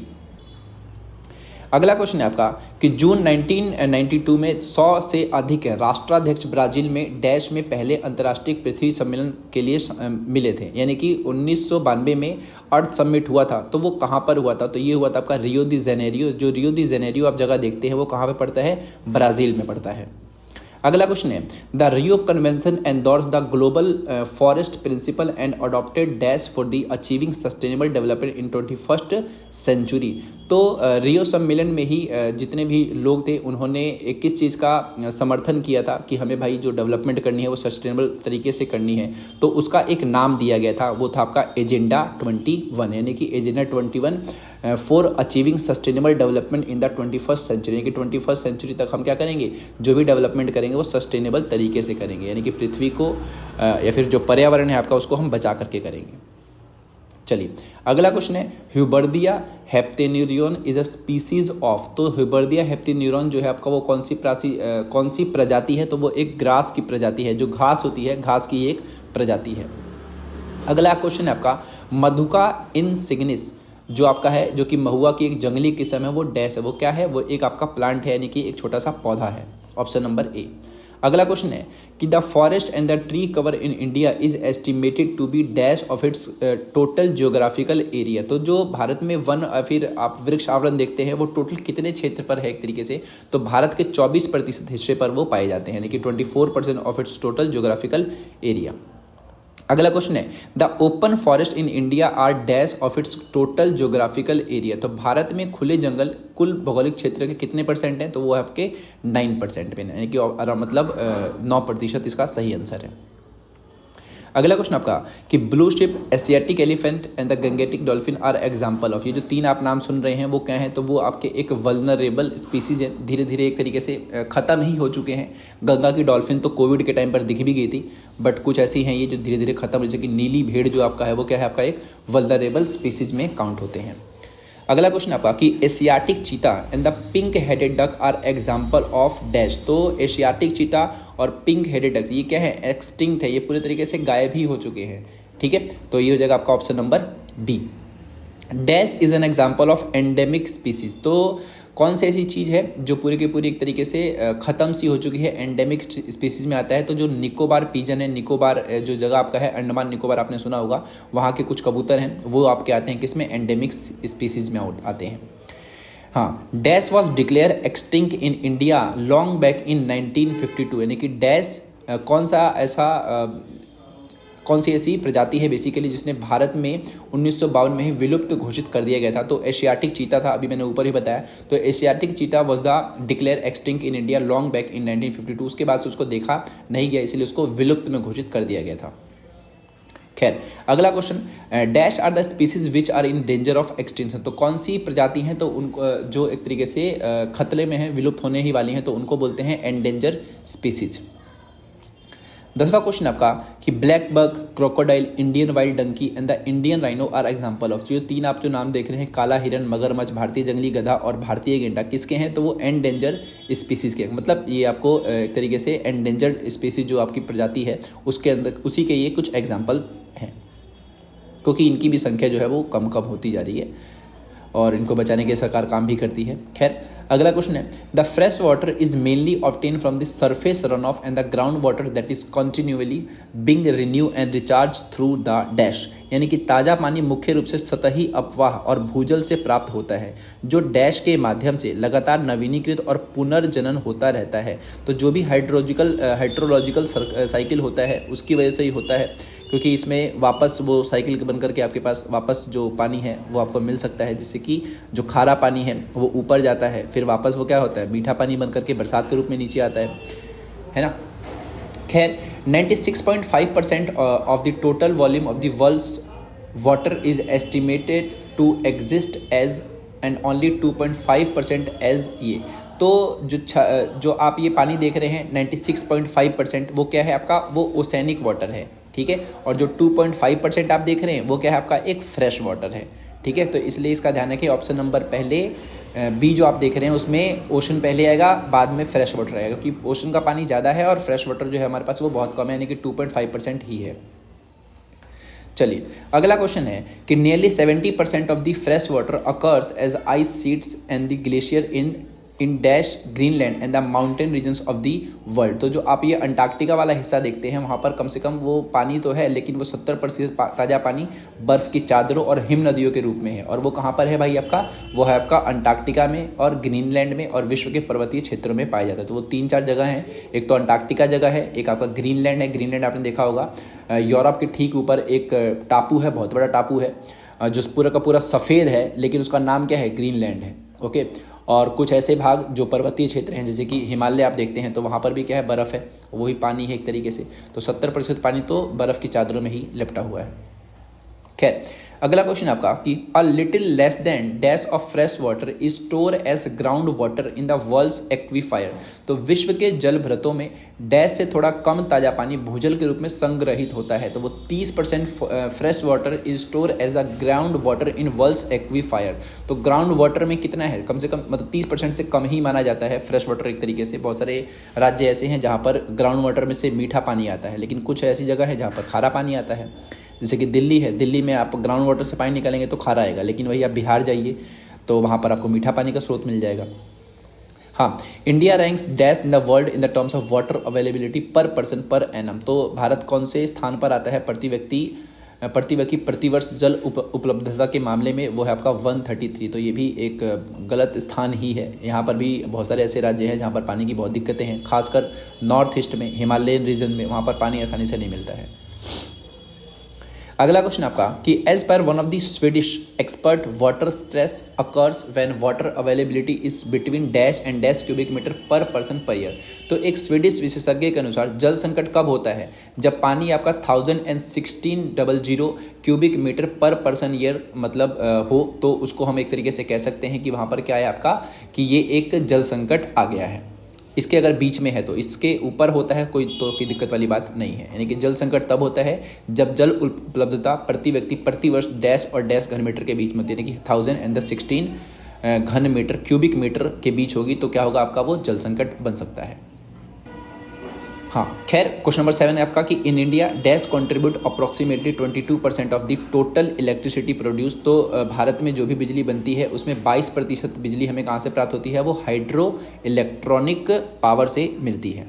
S1: अगला क्वेश्चन है आपका कि जून 1992 में 100 से अधिक राष्ट्राध्यक्ष ब्राजील में डैश में पहले अंतर्राष्ट्रीय पृथ्वी सम्मेलन के लिए मिले थे, यानी कि 1992 में अर्थ समिट हुआ था। तो वो कहाँ पर हुआ था, तो ये हुआ था आपका रियो दी जेनेरियो। जो रियो दी जेनेरियो आप जगह देखते हैं वो कहाँ पे पड़ता है, ब्राज़ील में पड़ता है। अगला क्वेश्चन है the Rio convention endorse the global forest principle and adopted dash for the achieving sustainable development in 21st century. तो रियो सम्मेलन में ही जितने भी लोग थे उन्होंने किस चीज़ का समर्थन किया था कि हमें भाई जो डेवलपमेंट करनी है वो सस्टेनेबल तरीके से करनी है। तो उसका एक नाम दिया गया था, वो था आपका एजेंडा 21, यानी कि agenda 21 for achieving sustainable development in the 21st century. यानी कि 21st सेंचुरी तक हम क्या करेंगे, जो भी डेवलपमेंट करेंगे वो सस्टेनेबल तरीके से करेंगे, यानी कि पृथ्वी को या फिर जो पर्यावरण है आपका उसको हम बचा करके करेंगे। चलिए अगला क्वेश्चन है ह्यूबर्दिया हेप्टेन्यूरियन इज अ स्पीसीज ऑफ। तो ह्यूबर्दिया हेप्टेन्यूरियन जो है आपका वो कौन सी प्रजाति है, तो वो एक ग्रास की प्रजाति है, जो घास होती है, घास की एक प्रजाति है। अगला क्वेश्चन है आपका मधुका इनसिग्निस जो आपका है, जो कि महुआ की एक जंगली किस्म है, वो डैश है, वो क्या है, वो एक आपका प्लांट है, यानी कि एक छोटा सा पौधा है। Option number A. अगला क्वेश्चन है कि the forest and the tree cover in India is estimated to be dash of its total geographical area. तो जो भारत में वन फिर आप वृक्ष आवरण देखते हैं वो टोटल कितने क्षेत्र पर है एक तरीके से, तो भारत के 24% हिस्से पर वो पाए जाते हैं, यानी कि 24% of its total geographical area. अगला क्वेश्चन है the open forest in India are dash of its total geographical area. तो भारत में खुले जंगल कुल भौगोलिक क्षेत्र के कितने परसेंट हैं, तो वो आपके 9% पे, यानी कि मतलब 9% इसका सही आंसर है। अगला क्वेश्चन आपका कि blue sheep, Asiatic elephant and the Gangetic dolphin are example of. ये जो तीन आप नाम सुन रहे हैं वो क्या हैं, तो वो आपके एक वल्नरेबल स्पीसीज हैं, धीरे धीरे एक तरीके से ख़त्म ही हो चुके हैं। गंगा की डॉल्फिन तो कोविड के टाइम पर दिख भी गई थी, बट कुछ ऐसी हैं ये जो धीरे धीरे खत्म, जैसे कि नीली भेड़ जो आपका है वो क्या है, आपका एक वल्नरेबल स्पीसीज में काउंट होते हैं। अगला क्वेश्चन आपका कि Asiatic cheetah and the pink headed duck are example of dash. तो एशियाटिक चीता और पिंक हेडेड डक ये क्या है, एक्सटिंक्ट है, ये पूरे तरीके से गायब ही हो चुके हैं, ठीक है। तो ये हो जाएगा आपका option number B. Dash is an example of endemic species. तो कौन सी ऐसी चीज़ है जो पूरी की पूरी एक तरीके से ख़त्म सी हो चुकी है, एंडेमिक स्पीसीज में आता है। तो जो निकोबार पीजन है, निकोबार जो जगह आपका है अंडमान निकोबार आपने सुना होगा, वहाँ के कुछ कबूतर हैं वो आपके आते हैं किसमें, एंडेमिक स्पीसीज में आते हैं। हाँ, dash was declare extinct in India long back in 1952। यानी कि डैश कौन सी ऐसी प्रजाति है बेसिकली जिसने भारत में 1952 में ही विलुप्त घोषित कर दिया गया था। तो एशियाटिक चीता था, अभी मैंने ऊपर ही बताया। तो एशियाटिक चीता was the declare extinct in India long back in 1952। उसके बाद से उसको देखा नहीं गया, इसलिए उसको विलुप्त में घोषित कर दिया गया था। खैर अगला question, dash are the species which are in danger of extinction. तो कौन सी प्रजाति हैं तो उनको जो एक तरीके से खतरे में है, विलुप्त होने ही वाली हैं, तो उनको बोलते हैं एंडेंजर स्पीसीज। 10वां क्वेश्चन आपका कि black buck, crocodile, Indian wild donkey and the Indian rhino are example of. जो तीन आप जो नाम देख रहे हैं, काला हिरन, मगरमच्छ, भारतीय जंगली गधा और भारतीय गेंडा, किसके हैं, तो वो एंडेंजर स्पीसीज के, मतलब ये आपको एक तरीके से एंडेंजर्ड स्पीसीज जो आपकी प्रजाति है उसके अंदर उसी के ये कुछ एग्जाम्पल हैं, क्योंकि इनकी भी संख्या जो है वो कम होती जा रही है और इनको बचाने के सरकार काम भी करती है। खैर अगला क्वेश्चन है the fresh water is mainly obtain from the surface run off and the ground water that is continually being renew and recharge through the dash. यानी कि ताज़ा पानी मुख्य रूप से सतही अपवाह और भूजल से प्राप्त होता है, जो डैश के माध्यम से लगातार नवीनीकृत और पुनर्जनन होता रहता है। तो जो भी हाइड्रोलॉजिकल साइकिल होता है उसकी वजह से ही होता है, क्योंकि इसमें वापस वो साइकिल बन करके आपके पास वापस जो पानी है वो आपको मिल सकता है, जिससे कि जो खारा पानी है वो ऊपर जाता है, फिर वापस वो क्या होता है, मीठा पानी बन करके बरसात के रूप में नीचे आता है ना। खैर 96.5% of the total volume of the world's water is estimated to exist as and only 2.5% as ये। तो जो आप ये पानी देख रहे हैं 96.5% वो क्या है आपका, वो ओसेनिक वाटर है, ठीक है। और जो 2.5% आप देख रहे हैं वो क्या है आपका, एक फ्रेश वाटर है, ठीक है, तो इसलिए इसका ध्यान रखिए। ऑप्शन नंबर पहले बी जो आप देख रहे हैं उसमें ओशन पहले आएगा, बाद में फ्रेश वाटर आएगा, क्योंकि ओशन का पानी ज़्यादा है और फ्रेश वाटर जो है हमारे पास वो बहुत कम है, यानी कि 2.5% ही है। चलिए अगला क्वेश्चन है कि nearly 70% of the fresh water occurs as ice sheets and the glacier in dash Greenland and the mountain regions of the world. तो जो आप ये अंटार्कटिका वाला हिस्सा देखते हैं वहाँ पर कम से कम वो पानी तो है, लेकिन वो 70% ताज़ा पानी बर्फ़ की चादरों और हिम नदियों के रूप में है। और वो कहाँ पर है भाई आपका, वो है आपका अंटार्कटिका में और ग्रीनलैंड में और विश्व के पर्वतीय क्षेत्रों में पाया जाता है। तो वो 3-4 जगह हैं, एक तो अंटार्कटिका जगह है, एक आपका ग्रीनलैंड है। ग्रीनलैंड आपने देखा होगा यूरोप के ठीक ऊपर एक टापू है, बहुत बड़ा टापू है जो पूरा का पूरा सफ़ेद है, लेकिन उसका नाम क्या है, ग्रीनलैंड है। ओके, और कुछ ऐसे भाग जो पर्वतीय क्षेत्र हैं जैसे कि हिमालय आप देखते हैं तो वहाँ पर भी क्या है, बर्फ़ है, वही पानी है एक तरीके से। तो 70% पानी तो बर्फ़ की चादरों में ही लिपटा हुआ है। खैर अगला क्वेश्चन आपका कि a little less than dash of fresh water is store as ground water in the world's aquifer. तो विश्व के जल भ्रतों में डैश से थोड़ा कम ताज़ा पानी भूजल के रूप में संग्रहित होता है। तो वो 30% fresh water is store as the ground water in world's aquifer. तो ग्राउंड वाटर में कितना है, कम से कम मतलब 30% से कम ही माना जाता है फ्रेश वाटर एक तरीके से। बहुत सारे राज्य ऐसे हैं जहाँ पर ग्राउंड वाटर में से मीठा पानी आता है, लेकिन कुछ ऐसी जगह है जहाँ पर खारा पानी आता है, जैसे कि दिल्ली है। दिल्ली में आप ग्राउंड वाटर से पानी निकालेंगे तो खारा आएगा, लेकिन वही आप बिहार जाइए तो वहाँ पर आपको मीठा पानी का स्रोत मिल जाएगा। हाँ, India ranks dash in the world in the terms of water availability पर पर्सन पर एनम। तो भारत कौन से स्थान पर आता है प्रतिवर्ष जल उपलब्धता के मामले में, वो है आपका 133। तो ये भी एक गलत स्थान ही है। यहाँ पर भी बहुत सारे ऐसे राज्य हैं जहाँ पर पानी की बहुत दिक्कतें हैं, खासकर नॉर्थ ईस्ट में, हिमालयन रीजन में, वहाँ पर पानी आसानी से नहीं मिलता है। अगला क्वेश्चन आपका कि as per one of the Swedish expert water stress occurs when water availability is between dash and dash cubic metre per person per year. तो एक स्वीडिश विशेषज्ञ के अनुसार जल संकट कब होता है, जब पानी आपका 1016 cubic metre per person year मतलब हो, तो उसको हम एक तरीके से कह सकते हैं कि वहाँ पर क्या है आपका कि ये एक जल संकट आ गया है। इसके अगर बीच में है तो, इसके ऊपर होता है कोई तो कोई दिक्कत वाली बात नहीं है। यानी कि जल संकट तब होता है जब जल उपलब्धता प्रति व्यक्ति प्रति वर्ष डैश और डैश घन मीटर के बीच में होती है, यानी कि 1016 घन मीटर क्यूबिक मीटर के बीच होगी, तो क्या होगा आपका, वो जल संकट बन सकता है। हाँ, खैर क्वेश्चन नंबर 7 है आपका कि in India dash contribute approximately 22% of the total electricity produce. तो भारत में जो भी बिजली बनती है उसमें 22% बिजली हमें कहाँ से प्राप्त होती है, वो हाइड्रो इलेक्ट्रॉनिक पावर से मिलती है।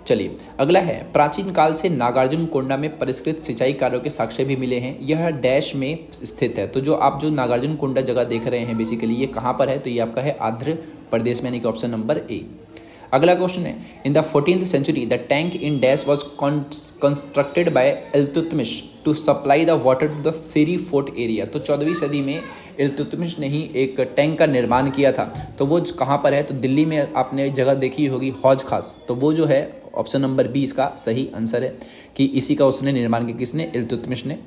S1: चलिए अगला है, प्राचीन काल से नागार्जुन कोंडा में परिष्कृत सिंचाई कार्यों के साक्ष्य भी मिले हैं। यह डैश में स्थित है। तो जो आप जो नागार्जुन कोंडा जगह देख रहे हैं बेसिकली ये कहाँ पर है, तो ये आपका है आंध्र प्रदेश में, यानी कि ऑप्शन नंबर ए। अगला क्वेश्चन है, in the 14th century the tank in dash was constructed by Iltutmish to supply the water to the Siri fort area. तो 14वीं सदी में इल्तुतमिश ने ही एक टैंक का निर्माण किया था। तो वो कहाँ पर है, तो दिल्ली में आपने जगह देखी होगी हौज खास। तो वो जो है ऑप्शन नंबर बी इसका सही आंसर है कि इसी का उसने निर्माण किया, किसने, इल्तुतमिश ने।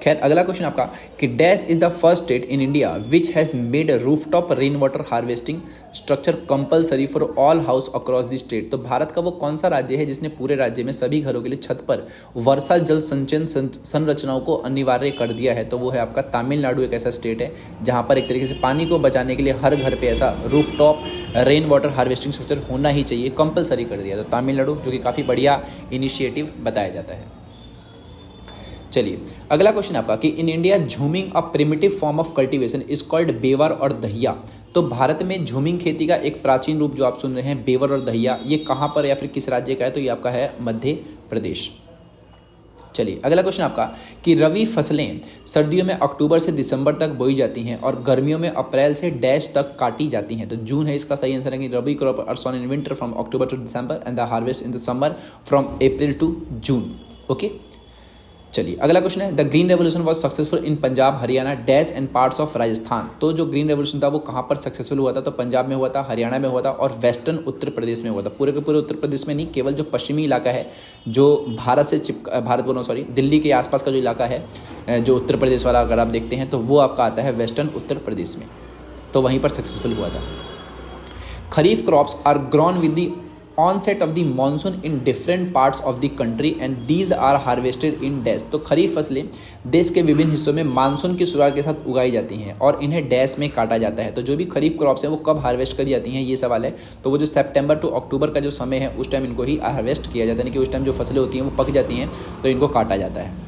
S1: खैर अगला क्वेश्चन आपका कि dash is the first state in India which has made rooftop rain water harvesting structure compulsory for all house across the state. तो भारत का वो कौन सा राज्य है जिसने पूरे राज्य में सभी घरों के लिए छत पर वर्षा जल संचयन संरचनाओं को अनिवार्य कर दिया है। तो वो है आपका तमिलनाडु। एक ऐसा स्टेट है जहाँ पर एक तरीके से पानी को बचाने के लिए हर घर पर ऐसा rooftop rain water harvesting structure होना ही चाहिए, कंपलसरी कर दिया। तो तमिलनाडु, जो कि काफ़ी बढ़िया इनिशिएटिव बताया जाता है। चलिए अगला क्वेश्चन आपका कि in India jhuming a primitive form of cultivation is called bewar और दहिया। तो भारत में झूमिंग खेती का एक प्राचीन रूप जो आप सुन रहे हैं बेवर और दहिया, ये कहाँ पर या फिर किस राज्य का है, तो ये आपका है मध्य प्रदेश। चलिए अगला क्वेश्चन आपका कि रवि फसलें सर्दियों में अक्टूबर से दिसंबर तक बोई जाती हैं और गर्मियों में अप्रैल से डैश तक काटी जाती हैं। तो जून है इसका सही आंसर है कि rabi crop are sown in winter from October to December and the harvest in the summer from April to June. Okay, चलिए अगला क्वेश्चन है, the green revolution was successful in Punjab Haryana dash and parts of Rajasthan. तो जो green revolution था वो कहाँ पर successful हुआ था, तो पंजाब में हुआ था, हरियाणा में हुआ था और वेस्टर्न उत्तर प्रदेश में हुआ था। पूरे के पूरे उत्तर प्रदेश में नहीं, केवल जो पश्चिमी इलाका है जो दिल्ली के आसपास का जो इलाका है जो उत्तर प्रदेश वाला अगर आप देखते हैं तो वो आपका आता है वेस्टर्न उत्तर प्रदेश में, तो वहीं पर सक्सेसफुल हुआ था। Kharif crops are grown with the onset of the monsoon in different parts of the country and these are harvested in dash। तो खरीफ फसलें देश के विभिन्न हिस्सों में मानसून की शुरुआत के साथ उगाई जाती हैं और इन्हें डैश में काटा जाता है। तो जो भी खरीफ क्रॉप्स हैं वो कब हार्वेस्ट करी जाती हैं, ये सवाल है। तो वो जो सितंबर टू अक्टूबर का जो समय है उस टाइम इनको ही हार्वेस्ट किया जाता है, यानी कि उस टाइम जो फसलें होती हैं वो पक जाती हैं तो इनको काटा जाता है।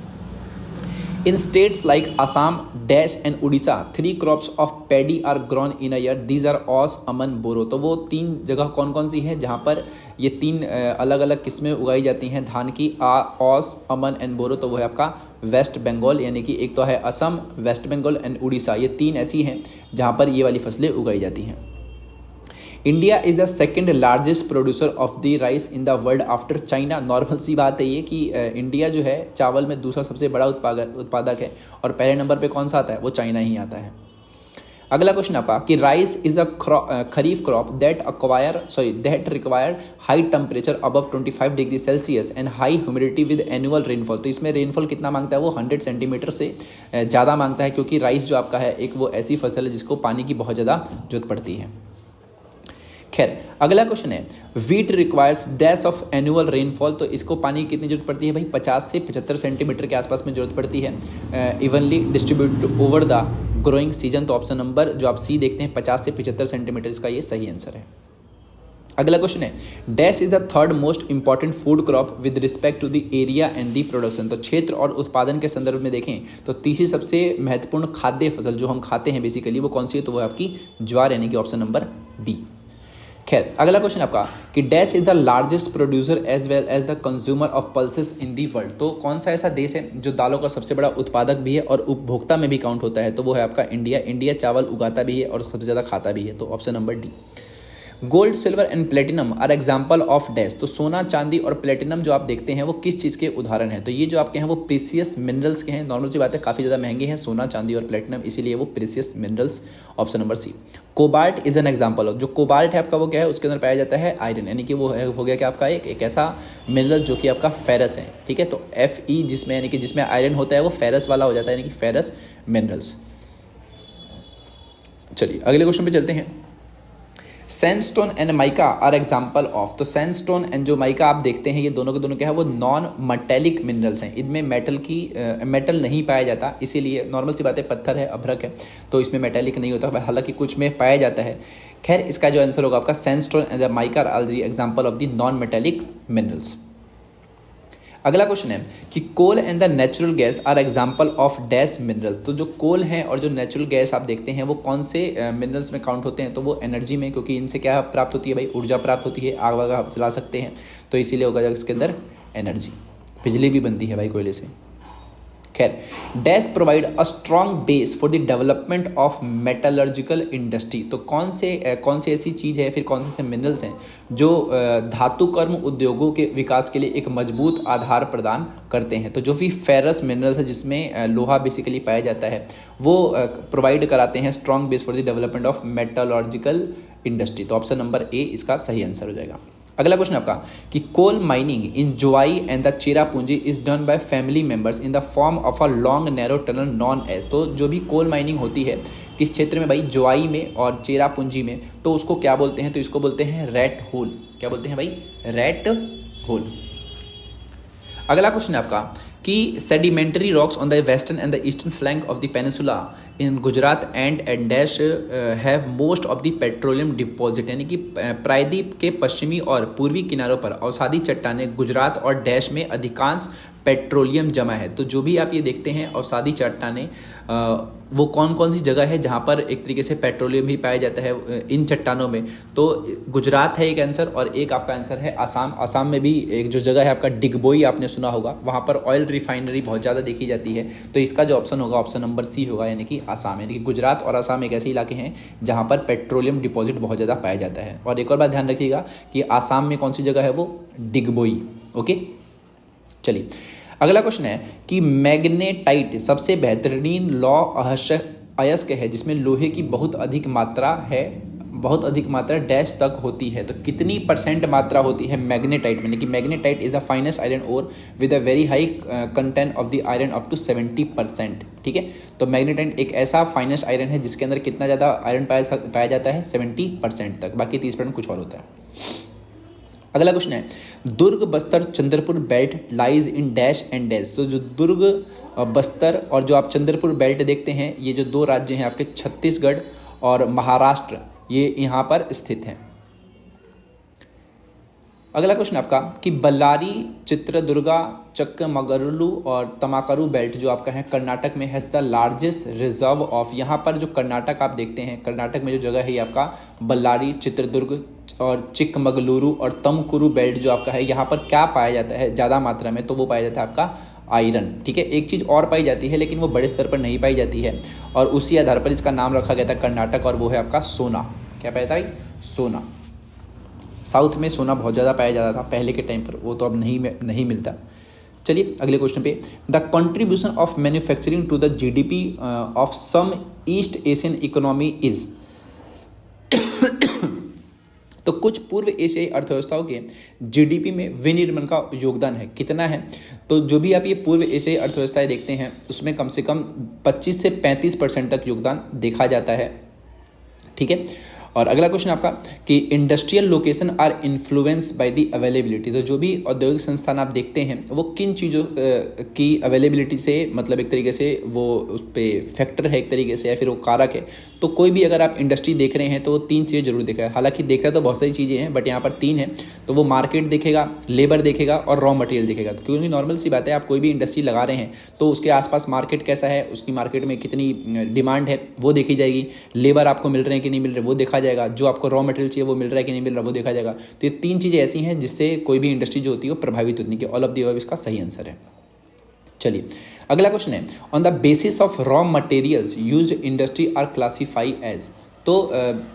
S1: In states like Assam, Dash and Odisha, 3 crops of paddy are grown in a year. These are Os, Aman, Boro। तो वो 3 जगह कौन कौन सी हैं जहाँ पर ये 3 अलग अलग किस्में उगाई जाती हैं धान की, ऑस, अमन एंड बोरो। तो वो है आपका वेस्ट बंगाल, यानी कि एक तो है असम, वेस्ट बंगाल एंड उड़ीसा। ये 3 ऐसी हैं जहाँ पर ये वाली फसलें उगाई जाती हैं। India is the second largest producer of the rice in the world after China. Normal सी बात है ये कि इंडिया जो है चावल में दूसरा सबसे बड़ा उत्पादक है और पहले नंबर पे कौन सा आता है, वो चाइना ही आता है। अगला क्वेश्चन आपका कि rice is a kharif crop that require high temperature above 25 degree Celsius and high humidity with annual rainfall. तो इसमें रेनफॉल कितना मांगता है, वो 100 सेंटीमीटर से ज़्यादा मांगता है, क्योंकि राइस जो आपका है एक वो ऐसी फसल है जिसको पानी की बहुत ज़्यादा जरूरत पड़ती है। खैर अगला क्वेश्चन है wheat requires dash of annual rainfall. तो इसको पानी की कितनी जरूरत पड़ती है भाई, 50 से 75 सेंटीमीटर के आसपास में जरूरत पड़ती है, evenly distributed over the growing season. तो ऑप्शन नंबर जो आप सी देखते हैं 50 से 75 सेंटीमीटर, इसका ये सही आंसर है। अगला क्वेश्चन है dash is the third most important food crop with respect to the area and the production. तो क्षेत्र और उत्पादन के संदर्भ में देखें तो तीसरी सबसे महत्वपूर्ण खाद्य फसल जो हम खाते हैं बेसिकली वो कौन सी है, तो वो है आपकी ज्वार, यानी कि ऑप्शन नंबर बी। खैर अगला क्वेश्चन आपका कि dash is the largest producer as well as the consumer of pulses in the world. तो कौन सा ऐसा देश है जो दालों का सबसे बड़ा उत्पादक भी है और उपभोक्ता में भी काउंट होता है, तो वो है आपका इंडिया। इंडिया चावल उगाता भी है और सबसे ज़्यादा खाता भी है, तो option number D. Gold, silver and platinum are example of dash. तो सोना, चांदी और प्लेटिनम जो आप देखते हैं वो किस चीज़ के उदाहरण हैं, तो ये जो आपके हैं वो प्रीसियस मिनरल्स के हैं। नॉर्मल सी बात है, काफ़ी ज़्यादा महंगे हैं सोना, चांदी और प्लेटिनम, इसीलिए वो precious minerals, option number C. Cobalt is an example of, जो कोबाल्ट है आपका वो क्या है, उसके अंदर पाया जाता है आयरन, यानी कि वो हो गया कि आपका एक ऐसा मिनरल जो कि आपका फेरस है। ठीक है, तो Fe जिसमें यानी कि जिसमें आयरन होता है वो फेरस वाला हो जाता है, यानी कि फेरस मिनरल्स। चलिए अगले क्वेश्चन पे चलते हैं। Sandstone and mica are example of. तो सैंडस्टोन एंड जो माइका आप देखते हैं ये दोनों के दोनों क्या है, वो नॉन मेटेलिक मिनरल्स हैं। इनमें मेटल नहीं पाया जाता, इसीलिए नॉर्मल सी बात है, पत्थर है, अभ्रक है, तो इसमें मेटेलिक नहीं होता, हालांकि कुछ में पाया जाता है। खैर इसका जो आंसर होगा आपका sandstone and mica are already example of the non metallic minerals. अगला क्वेश्चन है कि coal and the natural gas are example of dash minerals. तो जो कोल है और जो नेचुरल गैस आप देखते हैं वो कौन से मिनरल्स में काउंट होते हैं, तो वो एनर्जी में, क्योंकि इनसे क्या प्राप्त होती है भाई, ऊर्जा प्राप्त होती है, आग वाग आप जला सकते हैं, तो इसीलिए होगा इसके अंदर एनर्जी, बिजली भी बनती है भाई कोयले से। खैर dash provide a strong base for the development of metallurgical industry. तो कौन सी ऐसी चीज़ है, फिर कौन से ऐसे मिनरल्स हैं जो धातु कर्म उद्योगों के विकास के लिए एक मजबूत आधार प्रदान करते हैं। तो जो भी फेरस मिनरल्स है जिसमें लोहा बेसिकली पाया जाता है वो प्रोवाइड कराते हैं strong base for the development of metallurgical industry. तो ऑप्शन नंबर ए इसका सही आंसर हो जाएगा। अगला क्वेश्चन आपका कि coal mining in Jowai and the Cherrapunji is done by family members in the form of a long narrow tunnel known as. तो जो भी कोल माइनिंग होती है किस क्षेत्र में भाई, जोवाई में और चेरापूंजी में, तो उसको क्या बोलते हैं, तो इसको बोलते हैं रैट होल। क्या बोलते हैं भाई, रैट होल। अगला क्वेश्चन है आपका कि sedimentary rocks on the western and the eastern flank of the peninsula in Gujarat and dash have most of the petroleum deposit. यानी कि प्रायद्वीप के पश्चिमी और पूर्वी किनारों पर अवसादी चट्टानें गुजरात और डैश में अधिकांश पेट्रोलियम जमा है। तो जो भी आप ये देखते हैं अवसादी चट्टानें वो कौन कौन सी जगह है जहाँ पर एक तरीके से पेट्रोलियम भी पाया जाता है इन चट्टानों में, तो गुजरात है एक आंसर और एक आपका आंसर है आसाम। आसाम में भी एक जो जगह है आपका डिगबोई, आपने सुना होगा, वहाँ पर ऑयल रिफाइनरी बहुत ज़्यादा देखी जाती है, तो इसका जो ऑप्शन होगा ऑप्शन नंबर सी होगा, यानी कि आसाम। यानी कि गुजरात और आसाम एक ऐसे इलाके हैं जहाँ पर पेट्रोलियम डिपॉजिट बहुत ज़्यादा पाया जाता है। और एक और बात ध्यान रखिएगा कि आसाम में कौन सी जगह है, वो डिगबोई। ओके चलिए अगला क्वेश्चन है कि मैग्नेटाइट सबसे बेहतरीन लौ अयस्क है जिसमें लोहे की बहुत अधिक मात्रा डैश तक होती है। तो कितनी परसेंट मात्रा होती है मैग्नेटाइट में, यानी कि magnetite is the finest iron ore with a very high content of the iron up to 70%। ठीक है, तो मैग्नेटाइट एक ऐसा फाइनेस्ट आयरन है जिसके अंदर कितना ज़्यादा आयरन पाया जाता है, 70% तक, बाकी 30% कुछ और होता है। अगला क्वेश्चन है, Durg Bastar Chandrapur belt lies in dash and dash. तो जो दुर्ग बस्तर और जो आप चंद्रपुर बेल्ट देखते हैं, ये जो दो राज्य हैं आपके छत्तीसगढ़ और महाराष्ट्र, ये यहाँ पर स्थित हैं। अगला क्वेश्चन आपका कि बल्लारी चित्रदुर्गा चक्कमगलुरु और तमाकुरु बेल्ट जो आपका है कर्नाटक में has the largest reserve of. यहाँ पर जो कर्नाटक आप देखते हैं, कर्नाटक में जो जगह है ये आपका बल्लारी चित्रदुर्ग और चिक्कमगलुरु और तमकुरु बेल्ट जो आपका है, यहाँ पर क्या पाया जाता है ज़्यादा मात्रा में, तो वो पाया जाता है आपका आयरन। ठीक है, एक चीज़ और पाई जाती है लेकिन वो बड़े स्तर पर नहीं पाई जाती है और उसी आधार पर इसका नाम रखा गया था कर्नाटक, और वो है आपका सोना। क्या पाया था? सोना। साउथ में सोना बहुत ज़्यादा पाया जाता था पहले के टाइम पर, वो तो अब नहीं मिलता। चलिए अगले क्वेश्चन पे, the contribution of manufacturing to the GDP of some East Asian economy is. तो कुछ पूर्व एशियाई अर्थव्यवस्थाओं के जीडीपी में विनिर्माण का योगदान है, कितना है? तो जो भी आप ये पूर्व एशियाई अर्थव्यवस्थाएं देखते हैं उसमें कम से कम 25 से 35% तक योगदान देखा जाता है। ठीक है, और अगला क्वेश्चन आपका कि industrial location are influence by the availability. तो जो भी औद्योगिक संस्थान आप देखते हैं वो किन चीज़ों की अवेलेबिलिटी से, मतलब एक तरीके से वो उस पर फैक्टर है एक तरीके से, या फिर वो कारक है। तो कोई भी अगर आप इंडस्ट्री देख रहे हैं तो वो 3 चीज़ें जरूर देखेगा। हालांकि देखता तो बहुत सारी चीज़ें हैं बट यहाँ पर 3 है। तो वो मार्केट देखेगा, लेबर देखेगा और रॉ मटेरियल देखेगा। क्योंकि नॉर्मल सी बात है, आप कोई भी इंडस्ट्री लगा रहे हैं तो उसके आसपास मार्केट कैसा है, उसकी मार्केट में कितनी डिमांड है वो देखी जाएगी, लेबर आपको मिल रहे हैं कि नहीं मिल रहे वो देखा जाएगा, जो आपको रॉ मटेरियल चाहिए वो मिल रहा है कि नहीं मिल रहा वो देखा जाएगा। तो ये 3 चीज़ें ऐसी हैं जिससे कोई भी इंडस्ट्री जो होती है वो प्रभावित होती है, कि ऑल ऑफ द अबव इसका सही आंसर है। चलिए अगला क्वेश्चन है, on the basis of raw materials used industry are classify as. तो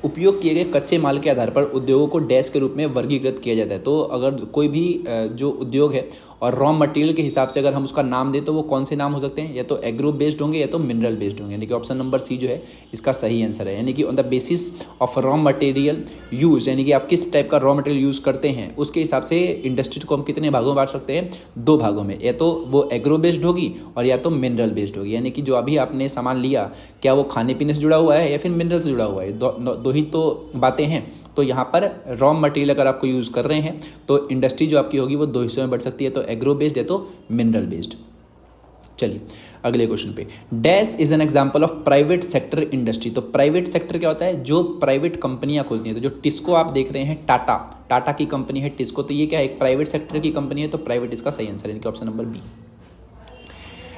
S1: उपयोग किए गए कच्चे माल के आधार पर उद्योगों को डैश के रूप में वर्गीकृत किया जाता है। तो अगर कोई भी जो उद्योग है और रॉ मटेरियल के हिसाब से अगर हम उसका नाम दें तो वो कौन से नाम हो सकते हैं? या तो एग्रो बेस्ड होंगे या तो मिनरल बेस्ड होंगे, यानी कि ऑप्शन नंबर सी जो है इसका सही आंसर है। यानी कि on the basis of raw material use, यानी कि आप किस टाइप का रॉ मटेरियल यूज़ करते हैं उसके हिसाब से इंडस्ट्री को हम कितने भागों में बांट सकते हैं? 2 भागों में, या तो वो एग्रो बेस्ड होगी और या तो मिनरल बेस्ड होगी। यानी कि जो अभी आपने सामान लिया क्या वो खाने पीने से जुड़ा हुआ है या फिर मिनरल से जुड़ा हुआ है, दो ही तो बातें हैं। तो यहाँ पर रॉ मटेरियल अगर आपको यूज़ कर रहे हैं तो इंडस्ट्री जो आपकी होगी वो 2 हिस्सों में बढ़ सकती है, तो एग्रो बेस्ड या तो मिनरल बेस्ड। चलिए अगले क्वेश्चन पे, dash is an example of private sector industry. तो प्राइवेट सेक्टर क्या होता है? जो प्राइवेट कंपनियां खोलती हैं। तो जो टिस्को आप देख रहे हैं, टाटा की कंपनी है टिस्को, तो ये क्या है? एक प्राइवेट सेक्टर की कंपनी है, तो प्राइवेट इसका सही आंसर है, यानी कि option number B.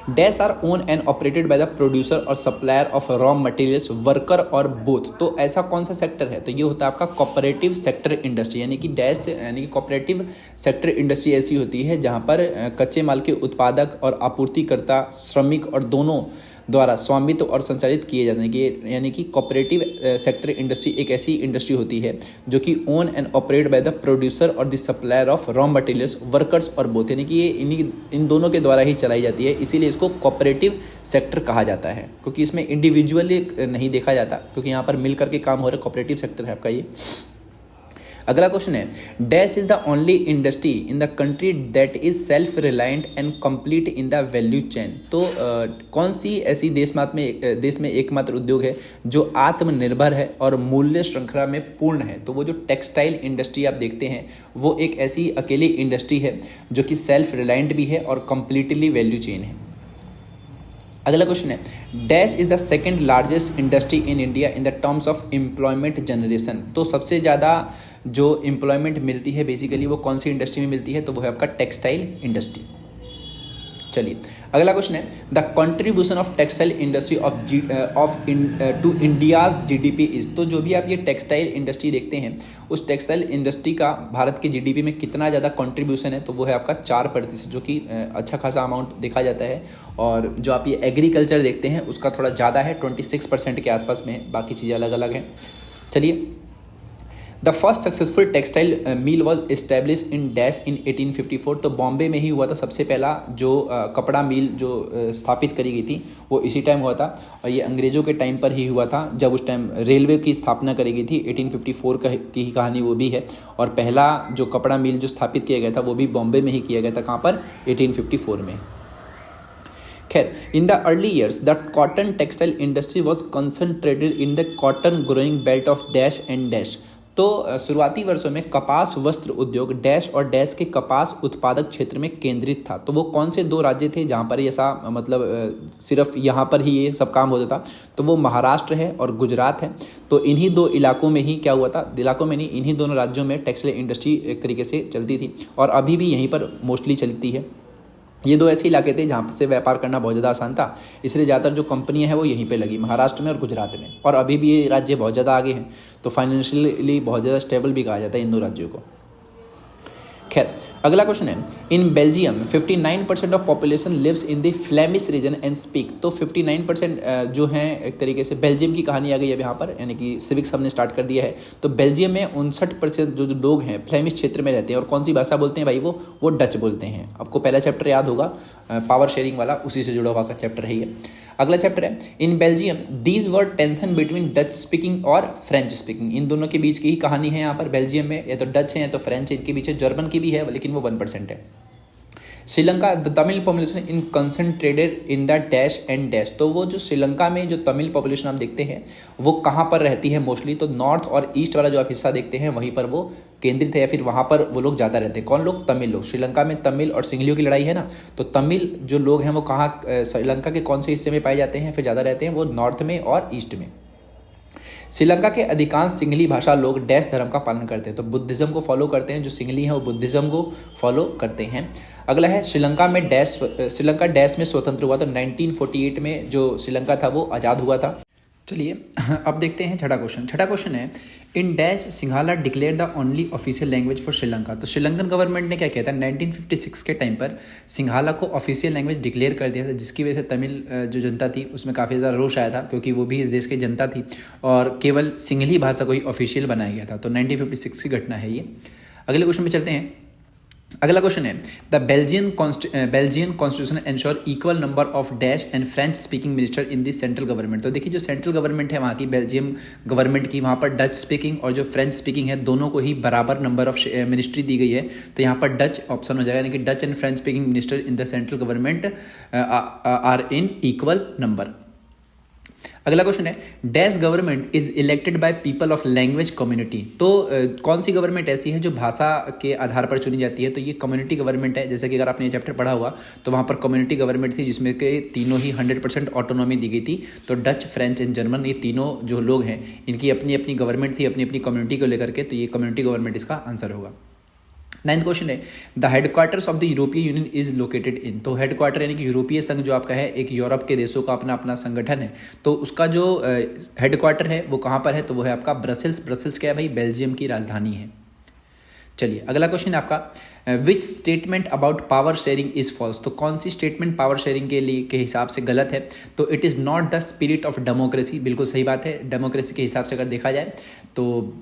S1: Dash are own and operated by the producer और supplier of raw materials worker और बोथ। तो ऐसा कौन सा सेक्टर है? तो ये होता है आपका कोऑपरेटिव सेक्टर इंडस्ट्री। यानी कि डैश यानी कि कोऑपरेटिव सेक्टर इंडस्ट्री ऐसी होती है जहां पर कच्चे माल के उत्पादक और आपूर्तिकर्ता, श्रमिक और दोनों द्वारा स्वामित्व और संचालित किए जाते हैं। कि यानी कि कोऑपरेटिव सेक्टर इंडस्ट्री एक ऐसी इंडस्ट्री होती है जो कि own and operate by the producer और the supplier of raw materials workers और बोथ, यानी कि ये इन दोनों के द्वारा ही चलाई जाती है, इसीलिए इसको कोऑपरेटिव सेक्टर कहा जाता है। क्योंकि इसमें इंडिविजुअली नहीं देखा जाता, क्योंकि यहाँ पर मिल करके काम हो रहा है, कोऑपरेटिव सेक्टर है आपका ये। अगला क्वेश्चन है, dash is the only industry in the country that is self reliant and complete in the value chain. तो कौन सी ऐसी देश में एकमात्र उद्योग है जो आत्मनिर्भर है और मूल्य श्रृंखला में पूर्ण है? तो वो जो टेक्सटाइल इंडस्ट्री आप देखते हैं वो एक ऐसी अकेली इंडस्ट्री है जो कि सेल्फ रिलायंट भी है और कंप्लीटली वैल्यू चेन है। अगला क्वेश्चन है, dash is the second largest industry in India in the terms of employment generation. तो सबसे ज़्यादा जो एम्प्लॉयमेंट मिलती है बेसिकली वो कौन सी इंडस्ट्री में मिलती है? तो वो है आपका टेक्सटाइल इंडस्ट्री। चलिए अगला क्वेश्चन है, the contribution of textile industry to India's GDP is. तो जो भी आप ये टेक्सटाइल इंडस्ट्री देखते हैं उस टेक्सटाइल इंडस्ट्री का भारत के जीडीपी में कितना ज़्यादा कंट्रीब्यूशन है? तो वो है आपका 4%, जो कि अच्छा खासा अमाउंट देखा जाता है। और जो आप ये एग्रीकल्चर देखते हैं उसका थोड़ा ज़्यादा है, 26% के आसपास में, बाकी चीज़ें अलग अलग हैं। चलिए, the first successful textile mill was establish in dash इन 1854। तो बॉम्बे में ही हुआ था सबसे पहला जो कपड़ा मिल जो स्थापित करी गई थी वो इसी टाइम हुआ था, और ये अंग्रेज़ों के टाइम पर ही हुआ था जब उस टाइम रेलवे की स्थापना करी गई थी। 1854 की कहानी वो भी है, और पहला जो कपड़ा मिल जो स्थापित किया गया था वो भी बॉम्बे में ही किया गया था। कहाँ पर? 1854 में। खैर, in the early years the cotton textile industry was concentrated in the cotton growing belt of dash and dash. तो शुरुआती वर्षों में कपास वस्त्र उद्योग डैश और डैश के कपास उत्पादक क्षेत्र में केंद्रित था। तो वो कौन से दो राज्य थे जहाँ पर ऐसा मतलब सिर्फ यहाँ पर ही ये सब काम होता था? तो वो महाराष्ट्र है और गुजरात है। तो इन्हीं दो इलाकों में ही क्या हुआ था, इलाकों में नहीं, इन्हीं दोनों राज्यों में टेक्सटाइल इंडस्ट्री एक तरीके से चलती थी और अभी भी यहीं पर मोस्टली चलती है। ये दो ऐसे इलाके थे जहाँ से व्यापार करना बहुत ज़्यादा आसान था, इसलिए ज़्यादातर जो कंपनियां हैं वो यहीं पे लगी, महाराष्ट्र में और गुजरात में। और अभी भी ये राज्य बहुत ज़्यादा आगे हैं, तो फाइनेंशियली बहुत ज़्यादा स्टेबल भी कहा जाता है इन दो राज्यों को। खैर, अगला क्वेश्चन है, in Belgium 59% of population lives in the Flemish region and speak. तो 59% जो हैं एक तरीके से बेल्जियम की कहानी आ गई है यहाँ पर, यानी कि सिविक्स हमने स्टार्ट कर दिया है। तो बेल्जियम में 59% जो लोग हैं फ्लेमिश क्षेत्र में रहते हैं और कौन सी भाषा बोलते हैं भाई, वो डच बोलते हैं। आपको पहला चैप्टर याद होगा पावर शेयरिंग वाला, उसी से जुड़ा हुआ का चैप्टर है ये। अगला चैप्टर है, in Belgium these were tension between Dutch speaking और फ्रेंच स्पीकिंग। इन दोनों के बीच की ही कहानी है यहाँ पर बेल्जियम में, या तो डच है या तो फ्रेंच है, इनके बीच जर्मन की भी है लेकिन वो 1% है। Sri Lanka the Tamil population in concentrated in the dash and dash. तो वो जो श्रीलंका में जो तमिल पॉपुलेशन आप देखते हैं वो कहाँ पर रहती है मोस्टली, तो नॉर्थ और ईस्ट वाला जो आप हिस्सा देखते हैं वहीं पर वो केंद्रित है, या फिर वहाँ पर वो लोग ज़्यादा रहते हैं। कौन लोग? तमिल लोग। श्रीलंका में तमिल और सिंहलियों की लड़ाई है ना, तो तमिल जो लोग हैं वो कहाँ श्रीलंका के कौन से हिस्से में पाए जाते हैं, फिर ज़्यादा रहते हैं वो नॉर्थ में और ईस्ट में। श्रीलंका के अधिकांश सिंहली भाषा लोग डैश धर्म का पालन करते हैं, तो बुद्धिज्म को फॉलो करते हैं। जो सिंहली हैं वो बुद्धिज्म को फॉलो करते हैं। अगला है, श्रीलंका डैश में स्वतंत्र हुआ, तो 1948 में जो श्रीलंका था वो आज़ाद हुआ था। चलिए अब देखते हैं छठा क्वेश्चन है, in dash Sinhala declare the only official language for Sri Lanka. तो श्रीलंकन गवर्नमेंट ने क्या किया था, 1956 के टाइम पर सिंघाला को ऑफिशियल लैंग्वेज डिक्लेयर कर दिया था, जिसकी वजह से तमिल जो जनता थी उसमें काफ़ी ज़्यादा रोष आया था, क्योंकि वो भी इस देश की जनता थी और केवल सिंहली भाषा को ही ऑफिशियल बनाया गया था। तो 1956 की घटना है ये। अगले क्वेश्चन में चलते हैं। अगला क्वेश्चन है, the Belgian constitution ensure equal number of dash and French speaking minister in the central government. तो देखिए जो सेंट्रल गवर्नमेंट है वहाँ की, बेल्जियम गवर्नमेंट की, वहाँ पर डच स्पीकिंग और जो फ्रेंच स्पीकिंग है दोनों को ही बराबर नंबर ऑफ मिनिस्ट्री दी गई है। तो यहाँ पर डच ऑप्शन हो जाएगा, यानी कि Dutch and French speaking minister in the central government are in equal number. अगला क्वेश्चन है, dash government is elected by people of language community. तो कौन सी गवर्नमेंट ऐसी है जो भाषा के आधार पर चुनी जाती है, तो ये कम्युनिटी गवर्नमेंट है। जैसे कि अगर आपने ये चैप्टर पढ़ा हुआ तो वहाँ पर कम्युनिटी गवर्नमेंट थी, जिसमें के तीनों ही 100% ऑटोनॉमी दी गई थी। तो डच, फ्रेंच एंड जर्मन, ये तीनों जो लोग हैं इनकी अपनी अपनी गवर्नमेंट थी, अपनी अपनी कम्युनिटी को लेकर के, तो ये कम्युनिटी गवर्नमेंट इसका आंसर होगा। 9th क्वेश्चन है, the headquarters of the European union is located in. तो हेडक्वार्टर यानी कि यूरोपीय संघ जो आपका है, एक यूरोप के देशों का अपना अपना संगठन है, तो उसका जो हेडक्वार्टर है वो कहाँ पर है, तो वो है आपका ब्रसेल्स। ब्रसेल्स क्या है भाई, बेल्जियम की राजधानी है। चलिए अगला क्वेश्चन है आपका, which statement about power sharing is false. तो कौन सी स्टेटमेंट पावर शेयरिंग के हिसाब से गलत है, तो it is not the spirit of democracy. बिल्कुल सही बात है, डेमोक्रेसी के हिसाब से अगर देखा जाए तो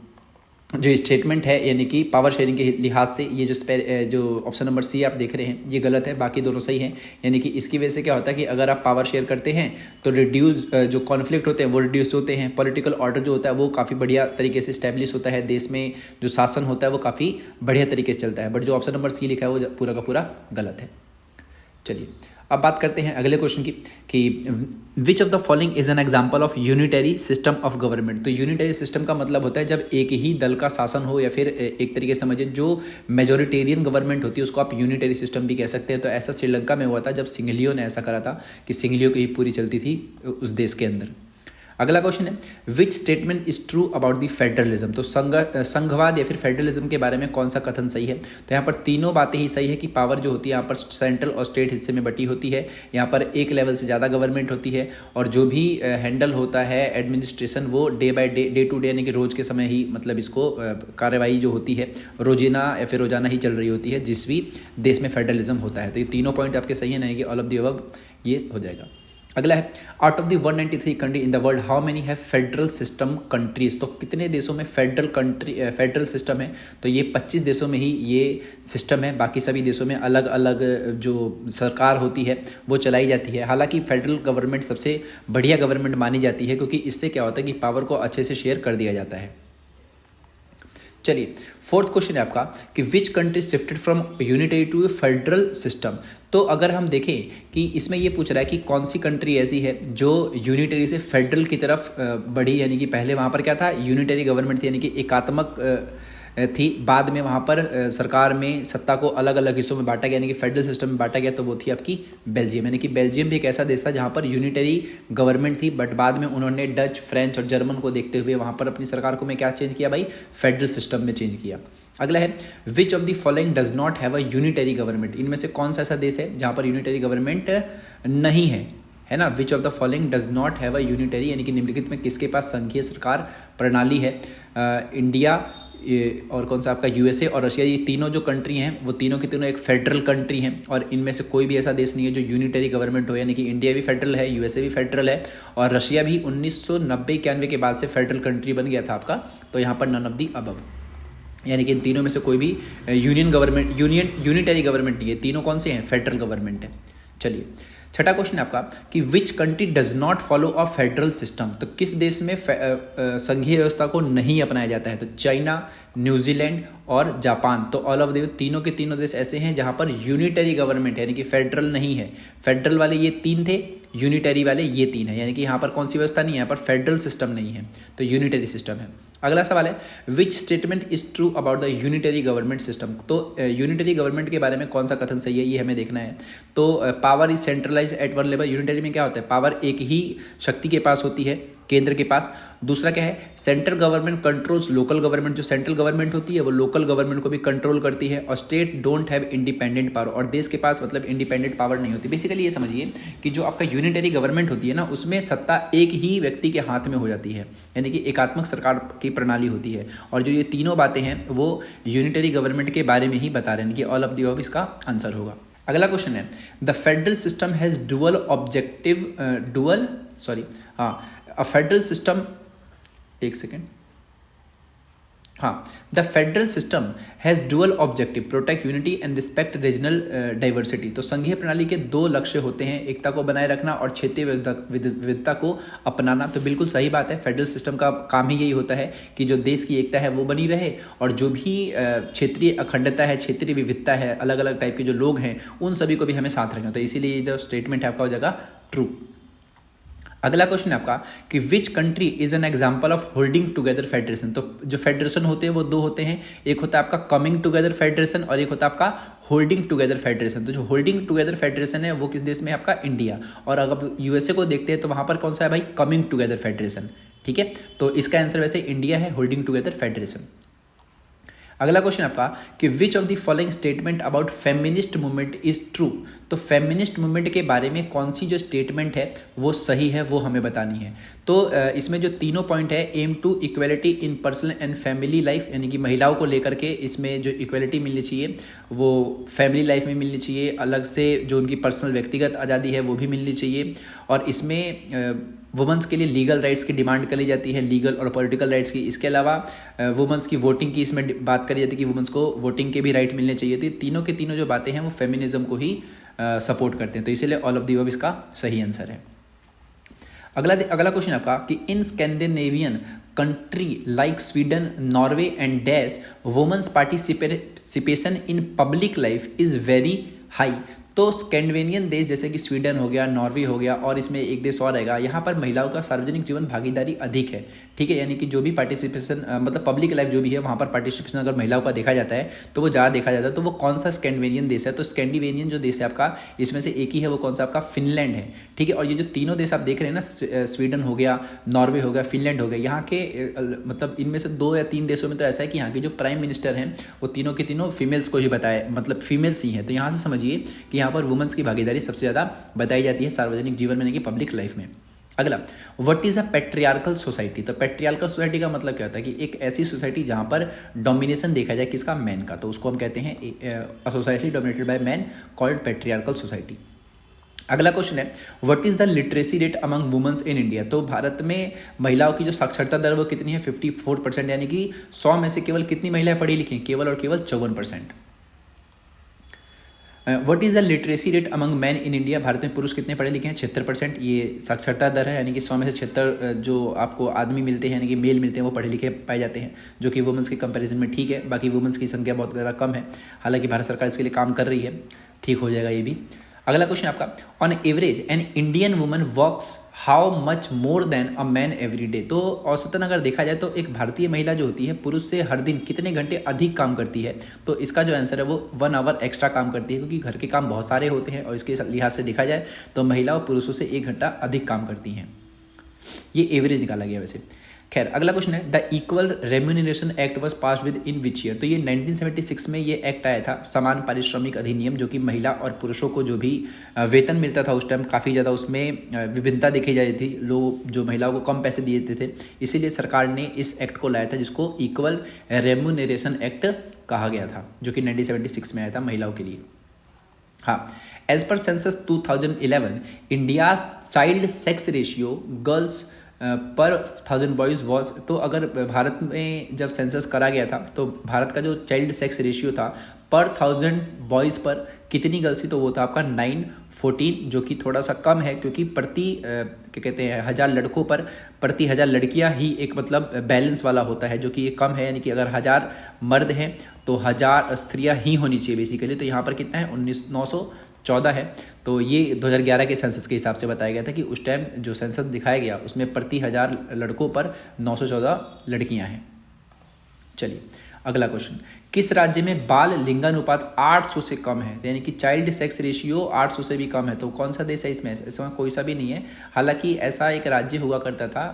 S1: जो स्टेटमेंट है यानी कि पावर शेयरिंग के लिहाज से ये जो ऑप्शन नंबर सी आप देख रहे हैं ये गलत है, बाकी दोनों सही हैं। यानी कि इसकी वजह से क्या होता है कि अगर आप पावर शेयर करते हैं तो रिड्यूस जो कॉन्फ्लिक्ट होते हैं वो रिड्यूस होते हैं, पॉलिटिकल ऑर्डर जो होता है वो काफ़ी बढ़िया तरीके से स्टैब्लिश होता है, देश में जो शासन होता है वो काफ़ी बढ़िया तरीके से चलता है। बट जो ऑप्शन नंबर सी लिखा है वो पूरा का पूरा गलत है। चलिए अब बात करते हैं अगले क्वेश्चन की कि which of the following is an example of unitary system of government. तो यूनिटरी सिस्टम का मतलब होता है जब एक ही दल का शासन हो, या फिर एक तरीके से समझिए जो मेजोरिटेरियन गवर्नमेंट होती है उसको आप यूनिटरी सिस्टम भी कह सकते हैं। तो ऐसा श्रीलंका में हुआ था जब सिंहलियों ने ऐसा करा था कि सिंहलियों की ही पूरी चलती थी उस देश के अंदर। अगला क्वेश्चन है, which statement is true about the federalism. तो संघवाद या फिर फेडरलिज्म के बारे में कौन सा कथन सही है, तो यहाँ पर तीनों बातें ही सही है कि पावर जो होती है यहाँ पर सेंट्रल और स्टेट हिस्से में बटी होती है। यहाँ पर एक लेवल से ज़्यादा गवर्नमेंट होती है और जो भी हैंडल होता है एडमिनिस्ट्रेशन वो day by day to day यानी कि रोज़ के समय ही, मतलब इसको कार्रवाई जो होती है रोजीना या फिर रोजाना ही चल रही होती है जिस भी देश में फेडरलिज्म होता है। तो ये तीनों पॉइंट आपके सही है, नहीं कि ऑल ऑफ द अबव, ये हो जाएगा। अगला है, out of the 193 country in the world how many have federal system countries. तो कितने देशों में फेडरल सिस्टम है, तो ये 25 देशों में ही ये सिस्टम है। बाकी सभी देशों में अलग अलग जो सरकार होती है वो चलाई जाती है। हालांकि फेडरल गवर्नमेंट सबसे बढ़िया गवर्नमेंट मानी जाती है, क्योंकि इससे क्या होता है कि पावर को अच्छे से शेयर कर दिया जाता है। चलिए, फोर्थ क्वेश्चन है आपका कि which country shifted from unitary to federal system. तो अगर हम देखें कि इसमें ये पूछ रहा है कि कौन सी कंट्री ऐसी है जो यूनिटरी से फेडरल की तरफ बढ़ी, यानी कि पहले वहाँ पर क्या था, यूनिटरी गवर्नमेंट थी, यानी कि एकात्मक थी। बाद में वहाँ पर सरकार में सत्ता को अलग अलग हिस्सों में बांटा गया, यानी कि फेडरल सिस्टम में बांटा गया, तो वो थी आपकी बेल्जियम। यानी कि बेल्जियम भी एक ऐसा देश था जहाँ पर यूनिटरी गवर्नमेंट थी, बट बाद में उन्होंने डच, फ्रेंच और जर्मन को देखते हुए वहाँ पर अपनी सरकार को में क्या चेंज किया भाई, फेडरल सिस्टम में चेंज किया। अगला है विच of the following does not have a unitary government. इनमें से कौन सा ऐसा देश है जहाँ पर यूनिटरी गवर्नमेंट नहीं है ना। विच of the following does not have a unitary, यानी कि निम्नलिखित में किसके पास संघीय सरकार प्रणाली है। इंडिया और कौन सा आपका यूएसए और रशिया, ये तीनों जो कंट्री हैं वो तीनों की तीनों एक फेडरल कंट्री हैं, और इनमें से कोई भी ऐसा देश नहीं है जो यूनिटरी गवर्नमेंट हो, यानी कि इंडिया भी फेडरल है, यूएसए भी फेडरल है, और रशिया भी 1990-91 के बाद से फेडरल कंट्री बन गया था आपका। तो यहाँ पर नन ऑफ दी अबव, यानी कि इन तीनों में से कोई भी यूनिटरी गवर्नमेंट नहीं है। तीनों कौन से हैं, फेडरल गवर्नमेंट है। चलिए, छठा क्वेश्चन है आपका कि which country does not follow a federal system. तो किस देश में संघीय व्यवस्था को नहीं अपनाया जाता है। तो चाइना, न्यूजीलैंड और जापान। तो ऑल ऑफ द तीनों के तीनों देश ऐसे हैं जहां पर यूनिटरी गवर्नमेंट है, यानी कि फेडरल नहीं है। फेडरल वाले ये तीन थे, यूनिटरी वाले ये तीन है, यानी कि यहाँ पर कौन सी व्यवस्था नहीं है, यहाँ पर फेडरल सिस्टम नहीं है, तो यूनिटरी सिस्टम है। अगला सवाल है which statement is true about the unitary government system. तो यूनिटरी गवर्नमेंट के बारे में कौन सा कथन सही है, ये हमें देखना है। तो power is centralise at one level. Unitary में क्या होता है, पावर एक ही शक्ति के पास होती है, केंद्र के पास। दूसरा क्या है, central government controls local government. जो सेंट्रल गवर्नमेंट होती है वो लोकल गवर्नमेंट को भी कंट्रोल करती है। और state don't have independent power, और देश के पास मतलब इंडिपेंडेंट पावर नहीं होती। बेसिकली ये समझिए कि जो आपका यूनिटरी गवर्नमेंट होती है ना, उसमें सत्ता एक ही व्यक्ति के हाथ में हो जाती है, यानी कि एकात्मक सरकार की प्रणाली होती है। और जो ये तीनों बातें हैं वो यूनिटरी गवर्नमेंट के बारे में ही बता रहे हैं, कि ऑल ऑफ दी अबव इसका आंसर होगा। अगला क्वेश्चन है the federal system has dual objective, a federal system, एक सेकेंड, हाँ, the federal system has dual objective, protect unity and respect regional diversity. तो संघीय प्रणाली के दो लक्ष्य होते हैं, एकता को बनाए रखना और क्षेत्रीय विविधता को अपनाना। तो बिल्कुल सही बात है, फेडरल सिस्टम का काम ही यही होता है कि जो देश की एकता है वो बनी रहे, और जो भी क्षेत्रीय अखंडता है, क्षेत्रीय विविधता है, अलग अलग टाइप के जो लोग हैं उन सभी को भी हमें साथ रखना। तो इसीलिए जो स्टेटमेंट है आपका हो जाएगा ट्रू। अगला क्वेश्चन है आपका कि which country is an example of holding together federation. तो जो फेडरेशन होते हैं वो दो होते हैं, एक होता है आपका कमिंग टुगेदर फेडरेशन और एक होता है आपका होल्डिंग टुगेदर फेडरेशन। तो जो होल्डिंग टुगेदर फेडरेशन है वो किस देश में है, आपका इंडिया। और अगर यूएसए को देखते हैं तो वहां पर कौन सा है भाई, कमिंग टुगेदर फेडरेशन। ठीक है, तो इसका आंसर वैसे इंडिया है, होल्डिंग टुगेदर फेडरेशन। अगला क्वेश्चन आपका कि which of the following statement about feminist movement is true. तो फेमिनिस्ट मूवमेंट के बारे में कौन सी जो स्टेटमेंट है वो सही है, वो हमें बतानी है। तो इसमें जो तीनों पॉइंट है, aim to equality in personal and family life, यानी कि महिलाओं को लेकर के इसमें जो इक्वेलिटी मिलनी चाहिए वो फैमिली लाइफ में मिलनी चाहिए, अलग से जो उनकी पर्सनल व्यक्तिगत आज़ादी है वो भी मिलनी चाहिए। और इसमें वुमेंस के लिए लीगल राइट्स की डिमांड करी जाती है, लीगल और पॉलिटिकल राइट्स की। इसके अलावा वुमेंस की वोटिंग की इसमें बात करी जाती है कि वुमेंस को वोटिंग के भी राइट मिलने चाहिए थे। तीनों के तीनों जो बातें हैं वो फेमिनिज्म को ही सपोर्ट करते हैं, तो इसीलिए ऑल ऑफ दी अबव इसका सही आंसर है। अगला क्वेश्चन आपका कि in Scandinavian country like Sweden, Norway and dash women's participation in public life is very high. तो स्कैंडिनेवियन देश जैसे कि स्वीडन हो गया, नॉर्वे हो गया, और इसमें एक देश और आएगा, यहाँ पर महिलाओं का सार्वजनिक जीवन भागीदारी अधिक है। ठीक है, यानी कि जो भी पार्टिसिपेशन मतलब पब्लिक लाइफ जो भी है वहाँ पर पार्टिसिपेशन अगर महिलाओं का देखा जाता है तो वो ज़्यादा देखा जाता है। तो वो कौन सा स्कैंडिनेवियन देश है, तो स्कैंडिनेवियन जो देश है आपका इसमें से एक ही है, वो कौन सा आपका फिनलैंड है। ठीक है, और ये जो तीनों देश आप देख रहे हैं ना, स्वीडन हो गया, नॉर्वे हो गया, फिनलैंड हो गया, यहाँ के मतलब इनमें से 2 या 3 देशों में तो ऐसा है कि यहाँ के जो प्राइम मिनिस्टर हैं वो तीनों के तीनों फीमेल्स को ही बताए, मतलब फीमेल्स ही हैं। तो यहाँ से समझिए कि यहाँ पर वुमेन्स की भागीदारी सबसे ज़्यादा बताई जाती है सार्वजनिक जीवन में, यानी कि पब्लिक लाइफ में। अगला, what is a patriarchal society. तो पेट्रियार्कल सोसाइटी का मतलब क्या होता है कि एक ऐसी सोसाइटी जहां पर डोमिनेशन देखा जाए किसका, मैन का, तो उसको हम कहते हैं a society dominated by man called patriarchal society. अगला क्वेश्चन है what is the literacy rate among womens in India. तो भारत में महिलाओं की जो साक्षरता दर वो कितनी है, 54%, यानी कि 100 में से केवल कितनी महिलाएं पढ़ी लिखी, केवल और केवल 54%। What is the literacy rate among man in India? Bharat में पुरुष कितने पढ़े लिखे हैं? 76%। ये साक्षरता दर है, यानी कि 100 में से 76 जो आपको आदमी मिलते हैं, यानी कि मेल मिलते हैं, वो पढ़े लिखे पाए जाते हैं, जो कि वुमेंस के कंपैरिजन में ठीक है। बाकी वुमेंस की संख्या बहुत ज़्यादा कम है, हालांकि भारत सरकार इसके लिए काम कर रही है, ठीक हो जाएगा ये भी। अगला क्वेश्चन आपका, on average an Indian woman works how much more than a man every day? तो औसतन अगर देखा जाए तो एक भारतीय महिला जो होती है पुरुष से हर दिन कितने घंटे अधिक काम करती है? तो इसका जो आंसर है वो 1 आवर एक्स्ट्रा काम करती है, क्योंकि घर के काम बहुत सारे होते हैं और इसके लिहाज से देखा जाए तो महिलाओं पुरुषों से 1 घंटा अधिक काम करती हैं। ये एवरेज निकाला गया वैसे। खैर, अगला क्वेश्चन है, the equal remuneration act was pass with in which year? तो ये 1976 में ये एक्ट आया था, समान पारिश्रमिक अधिनियम, जो कि महिला और पुरुषों को जो भी वेतन मिलता था उस टाइम काफ़ी ज़्यादा उसमें विभिन्नता देखी जाती थी, लोग जो महिलाओं को कम पैसे दिए देते थे, इसीलिए सरकार ने इस एक्ट को लाया था जिसको इक्वल रेम्यूनरेशन एक्ट कहा गया था, जो कि 1976 में आया था महिलाओं के लिए। हाँ, as per census 2011 India child sex ratio girls per 1000 boys was, तो अगर भारत में जब सेंसस करा गया था तो भारत का जो चाइल्ड सेक्स रेशियो था पर 1000 बॉयज़ पर कितनी गर्ल्स थी? तो वो था आपका 914, जो कि थोड़ा सा कम है, क्योंकि प्रति क्या कहते हैं 1000 लड़कों पर प्रति 1000 लड़कियां ही एक मतलब बैलेंस वाला होता है, जो कि ये कम है, यानी कि अगर 1000 मर्द हैं तो 1000 स्त्रियां ही होनी चाहिए बेसिकली। तो यहाँ पर कितना है? 914 है। तो ये 2011 के सेंसस के हिसाब से बताया गया था कि उस टाइम जो सेंसस दिखाया गया उसमें प्रति 1000 लड़कों पर 914 लड़कियां हैं। चलिए अगला क्वेश्चन, किस राज्य में बाल लिंगानुपात 800 से कम है? यानी कि चाइल्ड सेक्स रेशियो 800 से भी कम है, तो कौन सा देश है इसमें? इसमें कोई सा भी नहीं है। हालांकि ऐसा एक राज्य हुआ करता था,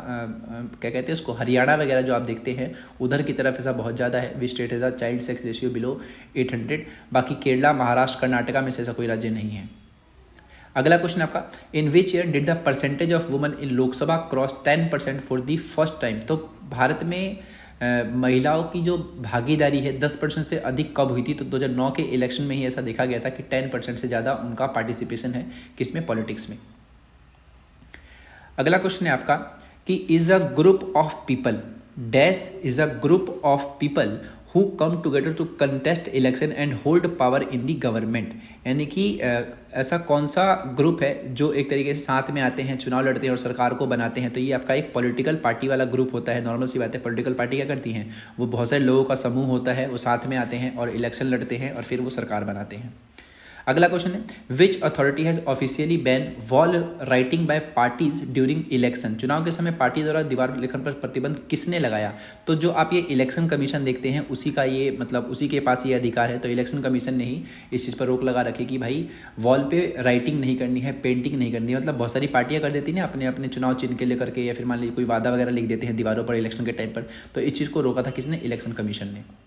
S1: क्या कहते हैं उसको, हरियाणा वगैरह जो आप देखते हैं उधर की तरफ ऐसा बहुत ज़्यादा है, विच स्टेट है चाइल्ड सेक्स रेशियो बिलो 800। बाकी केरला, महाराष्ट्र, कर्नाटका में से ऐसा कोई राज्य नहीं है। अगला क्वेश्चन आपका, in which year did the percentage of women in Lok Sabha cross 10% for the first time? तो भारत में महिलाओं की जो भागीदारी है 10% से अधिक कब हुई थी? तो 2009 के इलेक्शन में ही ऐसा देखा गया था कि 10% से ज़्यादा उनका पार्टिसिपेशन है, किसमें? पॉलिटिक्स में। अगला क्वेश्चन है आपका कि is a group of people dash is a group of people who come together to contest election and hold power in the government? यानी कि ऐसा कौन सा ग्रुप है जो एक तरीके से साथ में आते हैं, चुनाव लड़ते हैं और सरकार को बनाते हैं? तो ये आपका एक पॉलिटिकल पार्टी वाला ग्रुप होता है। नॉर्मल सी बात है, पॉलिटिकल पार्टी क्या करती हैं? वो बहुत सारे लोगों का समूह होता है, वो साथ में आते हैं और इलेक्शन लड़ते हैं और फिर वो सरकार बनाते हैं। अगला क्वेश्चन है, which authority has officially ban wall writing by parties during election? चुनाव के समय पार्टी द्वारा दीवार लिखन पर प्रतिबंध किसने लगाया? तो जो आप ये इलेक्शन कमीशन देखते हैं उसी का ये मतलब उसी के पास ये अधिकार है। तो इलेक्शन कमीशन ने ही इस चीज़ पर रोक लगा रखी कि भाई वॉल पे राइटिंग नहीं करनी है, पेंटिंग नहीं करनी है। मतलब बहुत सारी पार्टियां कर देती हैं अपने अपने चुनाव चिन्ह के लेकर के, या फिर मान लीजिए कोई वादा वगैरह लिख देते हैं दीवारों पर इलेक्शन के टाइम पर। तो इस चीज़ को रोका था किसने? इलेक्शन कमीशन ने।